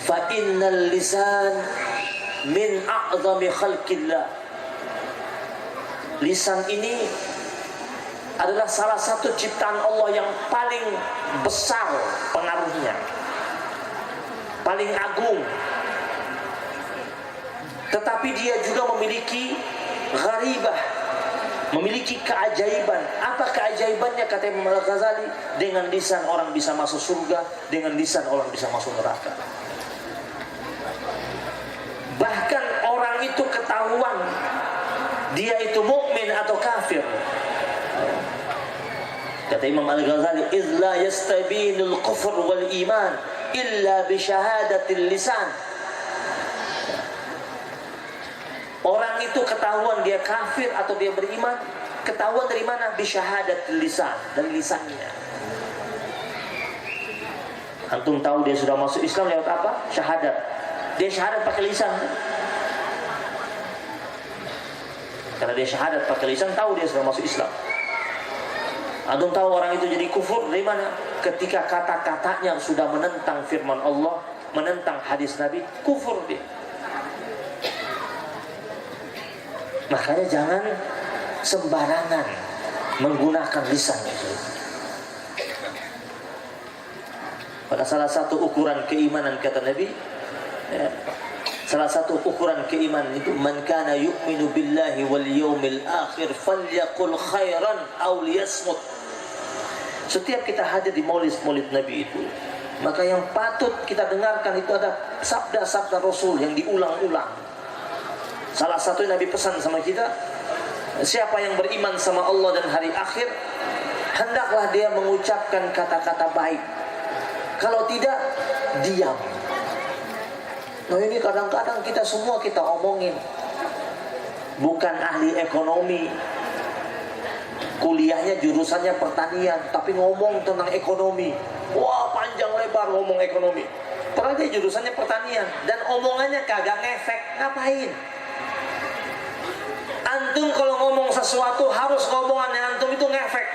fa innal lisan min a'zami khalqillah. Lisan ini adalah salah satu ciptaan Allah yang paling besar pengaruhnya, paling agung. Tetapi dia juga memiliki gharibah, memiliki keajaiban. Apa keajaibannya? Kata Imam Al-Ghazali, dengan lisan orang bisa masuk surga, dengan lisan orang bisa masuk neraka. Bahkan orang itu ketahuan dia itu mukmin atau kafir. Kata Imam Al-Ghazali, "Idz la yastabinul kufr wal iman illa bi syahadatil lisan." Orang itu ketahuan dia kafir atau dia beriman, ketahuan dari mana? Bi syahadatil lisan, dari lisannya. Antum tahu dia sudah masuk Islam lewat apa? Syahadat. Dia syahadat pakai lisan. Karena dia syahadat pakai lisan, tahu dia sudah masuk Islam. Antum tahu orang itu jadi kufur dari mana? Ketika kata-katanya sudah menentang firman Allah, menentang hadis Nabi, kufur dia. Makanya jangan sembarangan menggunakan lisan itu. Pada salah satu ukuran keimanan kata Nabi, salah satu ukuran keimanan itu, man kana yu'minu billahi wal yawmil akhir falyaqul khairan aw liyasmut. Setiap kita hadir di maulid Nabi itu, maka yang patut kita dengarkan itu ada sabda-sabda Rasul yang diulang-ulang. Salah satu yang Nabi pesan sama kita, siapa yang beriman sama Allah dan hari akhir, hendaklah dia mengucapkan kata-kata baik. Kalau tidak, diam. Nah ini kadang-kadang kita semua kita omongin. Bukan ahli ekonomi, kuliahnya jurusannya pertanian, tapi ngomong tentang ekonomi. Wah, panjang lebar ngomong ekonomi. Padahal dia jurusannya pertanian dan omongannya kagak ngefek. Ngapain? Antum kalau ngomong sesuatu harus ngomongannya antum itu ngefek.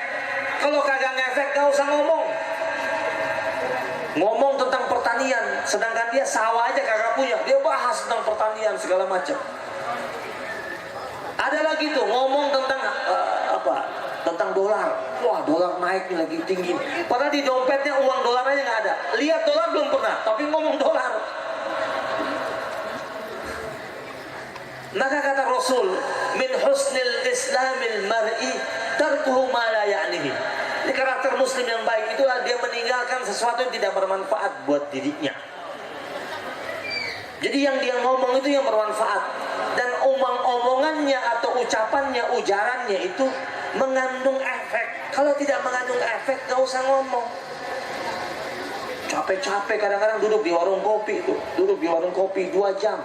Kalau kagak ngefek gak usah ngomong. Ngomong tentang pertanian, sedangkan dia sawah aja kagak punya, dia bahas tentang pertanian segala macam. Ada lagi tuh ngomong tentang tentang dolar. Wah, dolar naik nih, lagi tinggi. Padahal di dompetnya uang dolar aja nggak ada. Lihat dolar belum pernah, tapi ngomong dolar. Maka kata Rasul, min husnil islamil mar'i tarkuhu ma la ya'nihi. Ini karakter muslim yang baik itulah dia meninggalkan sesuatu yang tidak bermanfaat buat dirinya. Jadi yang dia ngomong itu yang bermanfaat. dan omong-omongannya atau ucapannya, ujarannya itu mengandung efek. Kalau tidak mengandung efek, gak usah ngomong. Capek-capek kadang-kadang duduk di warung kopi itu, duduk di warung kopi 2 jam.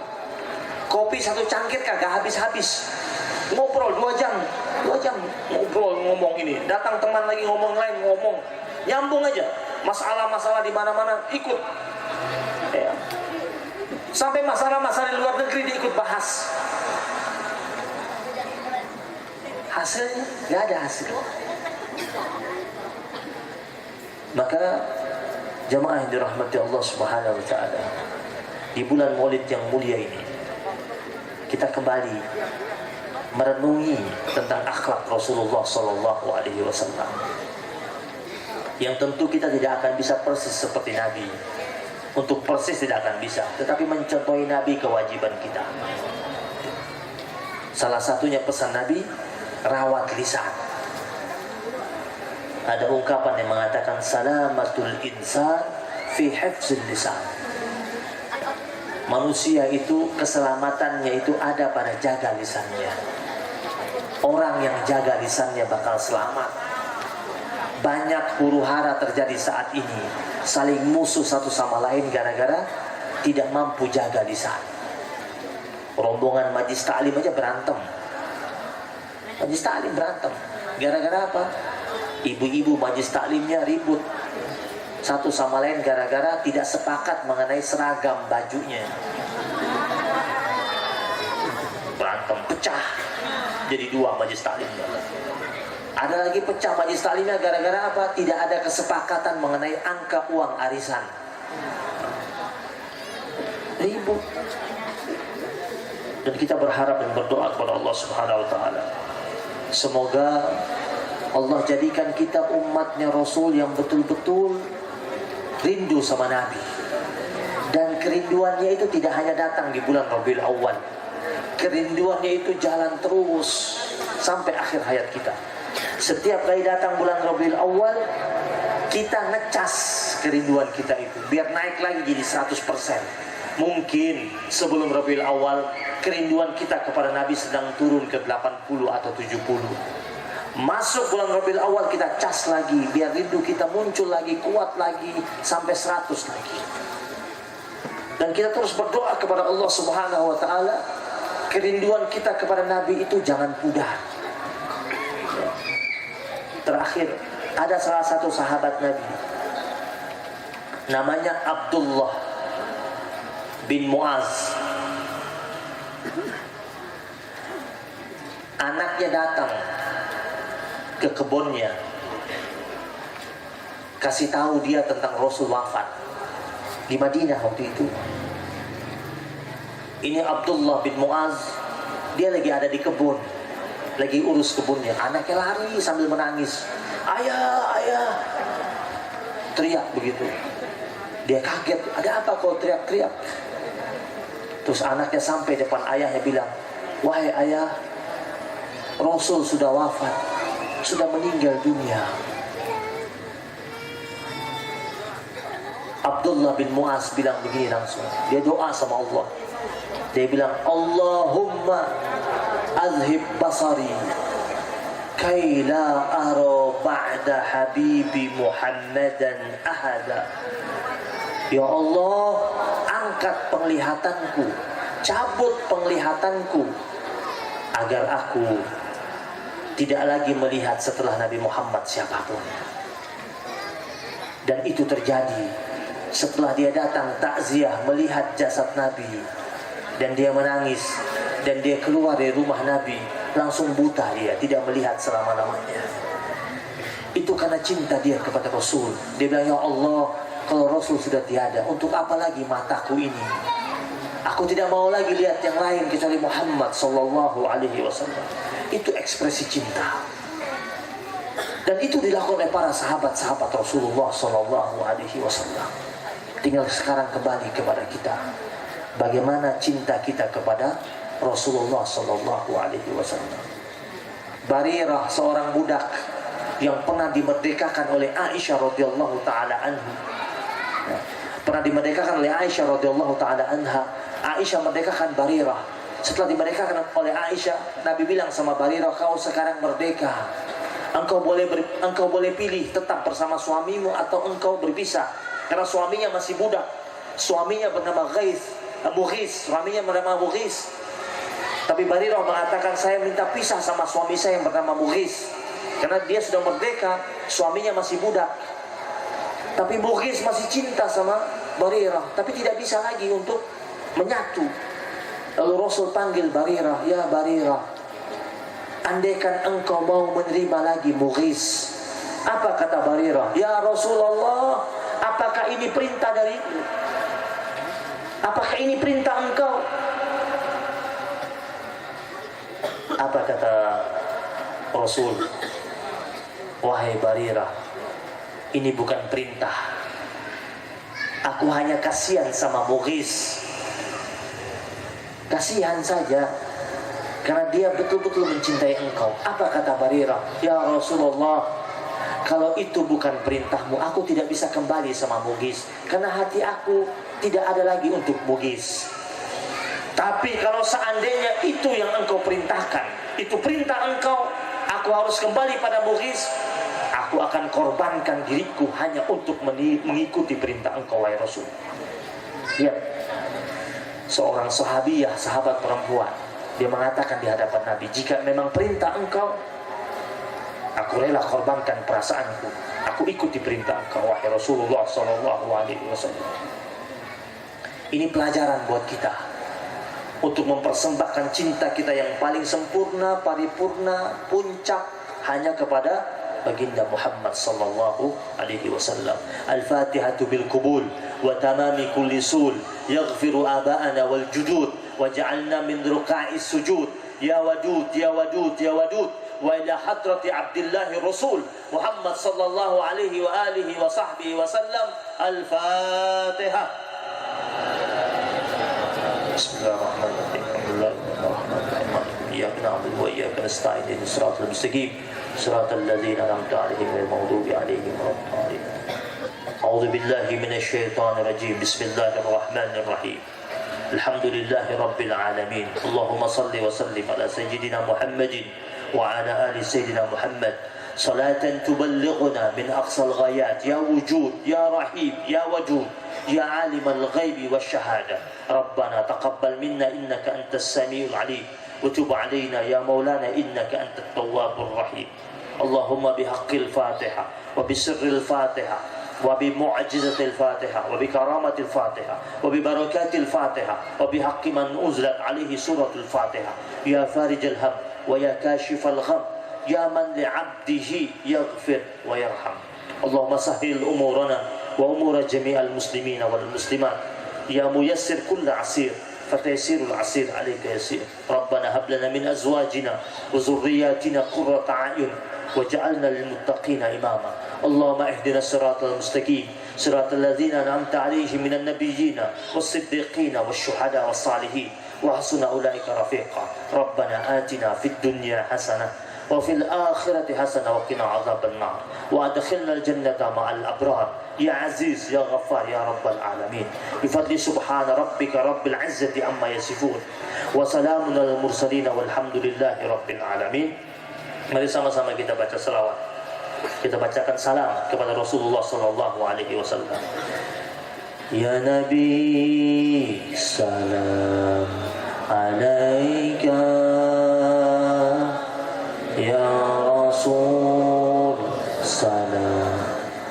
Kopi 1 cangkir kagak habis-habis. Ngobrol 2 jam, 2 jam ngobrol, ngomong ini. Datang teman lagi ngomong lain, ngomong. Nyambung aja. Masalah-masalah di mana-mana ikut. Ya. Sampai masalah-masalah di luar negeri dia ikut bahas. Hasilnya nggak ada hasil. Maka jamaah yang dirahmati Allah Subhanahu wa taala, di bulan Maulid yang mulia ini kita kembali merenungi tentang akhlak Rasulullah sallallahu alaihi wasallam. Yang tentu kita tidak akan bisa persis seperti Nabi. Untuk persis tidak akan bisa, tetapi mencontohi Nabi kewajiban kita. Salah satunya pesan Nabi, rawat lisan. Ada ungkapan yang mengatakan salamatul insan fi hifzil lisan. Manusia itu keselamatannya itu ada pada jaga lisannya. Orang yang jaga lisannya bakal selamat. Banyak huru-hara terjadi saat ini, saling musuh satu sama lain gara-gara tidak mampu jaga lisan. Rombongan majlis ta'lim aja berantem. Majlis ta'lim berantem. Gara-gara apa? Ibu-ibu majlis ta'limnya ribut satu sama lain gara-gara tidak sepakat mengenai seragam bajunya. Berantem, pecah. Jadi 2 majlis ta'limnya. Ada lagi pecah majlis taklimnya gara-gara apa? Tidak ada kesepakatan mengenai angka uang arisan. Ribut. Dan kita berharap dan berdoa kepada Allah Subhanahu wa taala. Semoga Allah jadikan kita umatnya Rasul yang betul-betul rindu sama Nabi. Dan kerinduannya itu tidak hanya datang di bulan Rabiul Awal. Kerinduannya itu jalan terus sampai akhir hayat kita. Setiap kali datang bulan Rabiul Awal, kita ngecas kerinduan kita itu biar naik lagi jadi 100%. Mungkin sebelum Rabiul Awal kerinduan kita kepada Nabi sedang turun ke 80 atau 70. Masuk bulan Rabiul Awal kita cas lagi biar rindu kita muncul lagi, kuat lagi sampai 100 lagi. Dan kita terus berdoa kepada Allah Subhanahu wa taala, kerinduan kita kepada Nabi itu jangan pudar. Terakhir, ada salah satu sahabat Nabi namanya Abdullah bin Muaz. Anaknya datang ke kebunnya, kasih tahu dia tentang Rasul wafat di Madinah waktu itu. Ini Abdullah bin Muaz, dia lagi ada di kebun, lagi urus kebunnya. Anaknya lari sambil menangis, ayah, ayah, teriak begitu. Dia kaget, ada apa kau teriak-teriak? Terus anaknya sampai depan ayahnya bilang, wahai ayah, Rasul sudah wafat, sudah meninggal dunia. Abdullah bin Muaz bilang begini langsung, dia doa sama Allah. Dia bilang, Allahumma azhib basari kay la ara ba'da habibi Muhammadan ahada. Ya Allah, angkat penglihatanku, cabut penglihatanku, agar aku tidak lagi melihat setelah Nabi Muhammad siapapun. Dan itu terjadi setelah dia datang takziah melihat jasad Nabi, dan dia menangis, dan dia keluar dari rumah Nabi, langsung buta dia, tidak melihat selama-lamanya. Itu karena cinta dia kepada Rasul. Dia bilang, ya Allah, kalau Rasul sudah tiada, untuk apa lagi mataku ini? Aku tidak mau lagi lihat yang lain kecuali Muhammad sallallahu alaihi wasallam. Itu ekspresi cinta. Dan itu dilakukan oleh para sahabat-sahabat Rasulullah sallallahu alaihi wasallam. Tinggal sekarang kembali kepada kita. Bagaimana cinta kita kepada Rasulullah sallallahu alaihi wasallam. Barirah, seorang budak yang pernah dimerdekakan oleh Aisyah radhiyallahu taala anha. Pernah dimerdekakan oleh Aisyah radhiyallahu taala anha. Aisyah merdekakan Barirah. Setelah dimerdekakan oleh Aisyah, Nabi bilang sama Barirah, kau sekarang merdeka. Engkau boleh pilih tetap bersama suamimu atau engkau berpisah. Karena suaminya masih budak. Suaminya bernama Mughis. Suaminya bernama Mughis. Tapi Barirah mengatakan, saya minta pisah sama suami saya yang bernama Mughis. Karena dia sudah merdeka, suaminya masih budak. Tapi Mughis masih cinta sama Barirah, tapi tidak bisa lagi untuk menyatu. Lalu Rasul panggil Barirah, ya Barirah, andaikan engkau mau menerima lagi Mughis. Apa kata Barirah? Ya Rasulullah, apakah ini perintah dariku? Apakah ini perintah engkau? Apa kata Rasul? Wahai Barirah, ini bukan perintah. Aku hanya kasihan sama Mughis. Kasihan saja, karena dia betul-betul mencintai engkau. Apa kata Barirah? Ya Rasulullah, kalau itu bukan perintahmu, aku tidak bisa kembali sama Mughis, karena hati aku tidak ada lagi untuk Mughis. Tapi kalau seandainya itu yang engkau perintahkan, itu perintah engkau, aku harus kembali pada Mughis, aku akan korbankan diriku hanya untuk mengikuti perintah engkau, wahai Rasul. Lihat, seorang sahabiyah, sahabat perempuan, dia mengatakan di hadapan Nabi, jika memang perintah engkau, aku rela korbankan perasaanku, aku ikuti perintah engkau, wahai Rasulullah SAW. Ini pelajaran buat kita untuk mempersembahkan cinta kita yang paling sempurna, paripurna, puncak hanya kepada baginda Muhammad sallallahu alaihi wasallam. Al-Fatihatu bil qubul wa tamami kulli sul yaghfiru aba'ana wal judud waj'alna min ruqa'is sujud ya wadud ya wadud ya wadud wa ila hadrati Abdillah Rasul Muhammad sallallahu alaihi wa alihi wa sahbihi wasallam. Al-Fatihah. Bismillahirrahmanirrahim. Alhamdulillahirrahmanirrahim. Iyyaka na'budu wa iyyaka nasta'in. Ihdinas siratal mustaqim. Siratal ladzina an'amta 'alaihim ghairil maghdubi 'alaihim waladdallin. A'udzu billahi minasy syaithanir rajim. Bismillahirrahmanirrahim. Alhamdulillahi rabbil alamin. Allahumma shalli wa sallim ala sayyidina Muhammadin wa ala ali sayyidina Muhammad. Salatan tuballighuna min aqsal ghayat ya wujud ya rahim ya wajud ya alimal ghaibi wasyahada. Rabbana taqabbal minna innaka antas samiul alim wa tub alaina ya maulana innaka antat tawwabur rahim. Allahumma bihaqqil Fatiha wa bisirril Fatiha wa bimu'jizatil Fatiha wa bikaramatil Fatiha wa bibarakatil Fatiha wa bihaqqi man unzilat alaihi suratul Fatiha ya farijal ham wa ya kashifal gham ya man li'abdihi yaghfir wa yarham. Allahumma sahhil umurana wa umura jami'al muslimina wal muslimat ya muyassir kull asir fatayssirul asir alayka yasir. Rabbana hab lana min azwajina wa dhurriyyatina qurrata a'yun waj'alna lil muttaqina imama. Allahumma ihdinas siratal mustaqim siratal ladzina an'amta 'alaihim minan nabiyyina was-siddiqina wasyuhada was-salihin wa hasuna ulaika rafiqa. Rabbana atina fid dunya hasanah wa fil akhirati hasanah wa qina adzaban nar wa adkhilna al jannata ma'al abrar ya aziz ya ghaffar ya rabbal alamin. Bi fadli subhana rabbika rabbil izzati amma yasifun wa salamun alal mursalin walhamdulillahi rabbil alamin. Mari sama-sama kita baca selawat. Kita bacakan salam kepada Rasulullah sallallahu alaihi wasallam. Ya Nabi salam alaika ya Rasul salam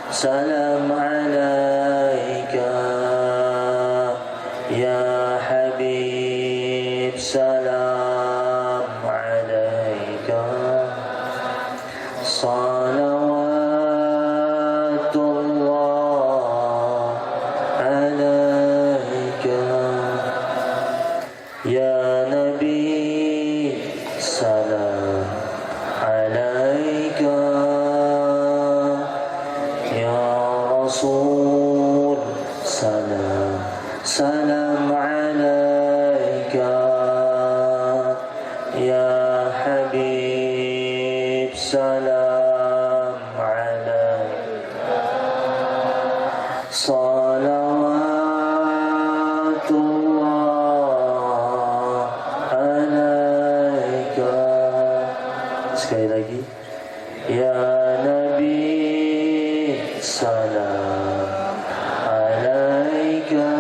salam alaika ya Habib salam alaika salawatullah alaika ya Nabi salam alaika ya Rasul salam salam alaika ya Habib salam alaika salawatullah Sekali lagi. Ya Nabi salam alaika,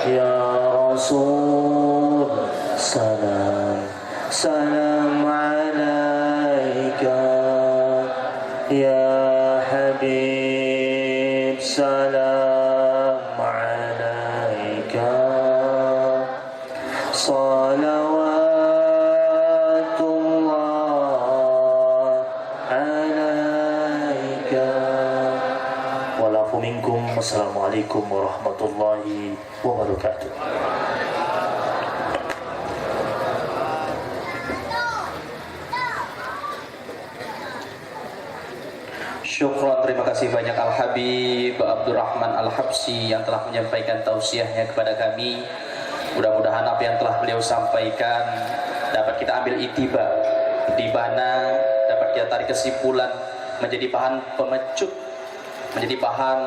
ya Rasul salam salam alaika, ya Habib salam alaika, salawatullah alaika. Walafu minkum. Wassalamualaikum warahmatullahi wabarakatuh. Syukran, terima kasih banyak Al-Habib Abdurrahman Al-Habsyi yang telah menyampaikan tausiahnya kepada kami. Mudah-mudahan apa yang telah beliau sampaikan dapat kita ambil ittiba, di mana dapat kita tarik kesimpulan, menjadi bahan pemecut, menjadi bahan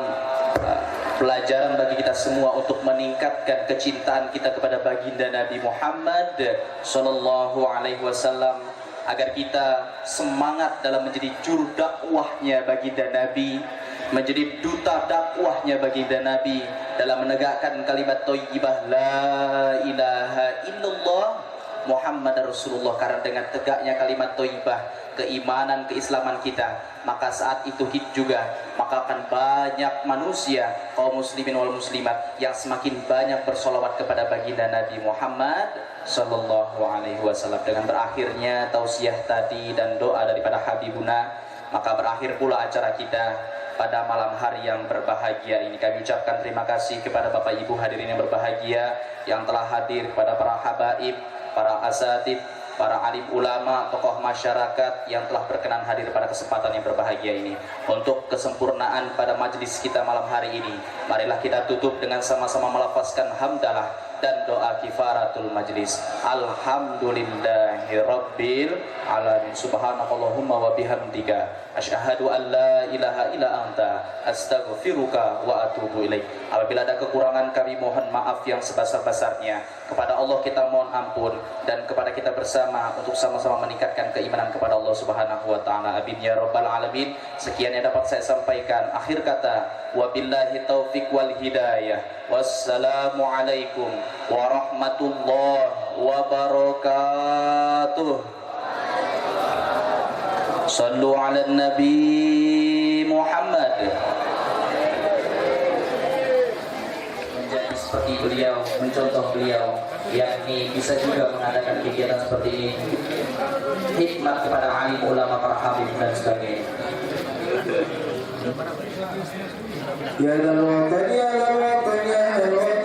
pelajaran bagi kita semua untuk meningkatkan kecintaan kita kepada baginda Nabi Muhammad sallallahu alaihi wasallam, agar kita semangat dalam menjadi juru dakwahnya baginda Nabi, menjadi duta dakwahnya baginda Nabi dalam menegakkan kalimat thayyibah la ilaha illallah Muhammad Rasulullah. Karena dengan tegaknya kalimat thayyibah, keimanan, keislaman kita, maka saat itu juga maka akan banyak manusia, kaum muslimin wal muslimat, yang semakin banyak bersolawat kepada baginda Nabi Muhammad sallallahu alaihi wasallam. Dengan berakhirnya tausiah tadi dan doa daripada Habibuna, maka berakhir pula acara kita pada malam hari yang berbahagia ini. Kami ucapkan terima kasih kepada Bapak Ibu hadirin yang berbahagia yang telah hadir, kepada para habaib, para asatid, para alim ulama, tokoh masyarakat yang telah berkenan hadir pada kesempatan yang berbahagia ini. Untuk kesempurnaan pada majelis kita malam hari ini, marilah kita tutup dengan sama-sama melafazkan hamdalah dan doa kifaratul majlis. Alhamdulillahi rabbil alamin. Subhanakallahumma wa bihamdika asyhadu an la ilaha illa anta astaghfiruka wa atubu ilaik. Apabila ada kekurangan, kami mohon maaf yang sebesar-besarnya. Kepada Allah kita mohon ampun, dan kepada kita bersama untuk sama-sama meningkatkan keimanan kepada Allah Subhanahu wa taala. Amin ya rabbal alamin. Sekian yang dapat saya sampaikan. Akhir kata, wabillahi taufik wal hidayah. Wassalamualaikum warahmatullahi wabarakatuh. Sallu ala Nabi Muhammad. Menjadi seperti beliau, mencontoh beliau, yakni bisa juga mengadakan kegiatan seperti ini, hikmat kepada alim ulama, para habib dan sebagainya. Ya Allah, ya Allah, ya Allah.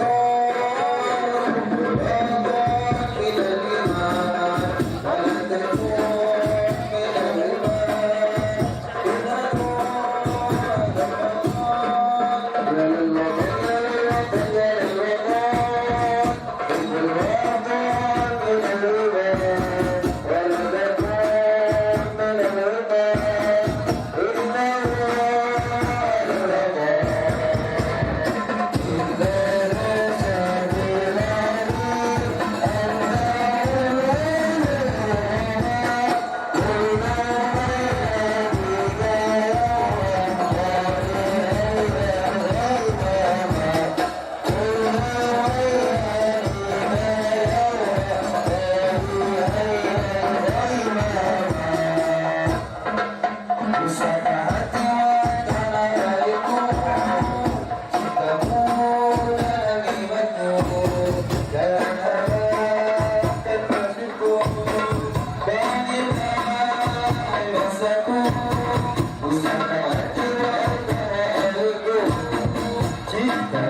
Cinta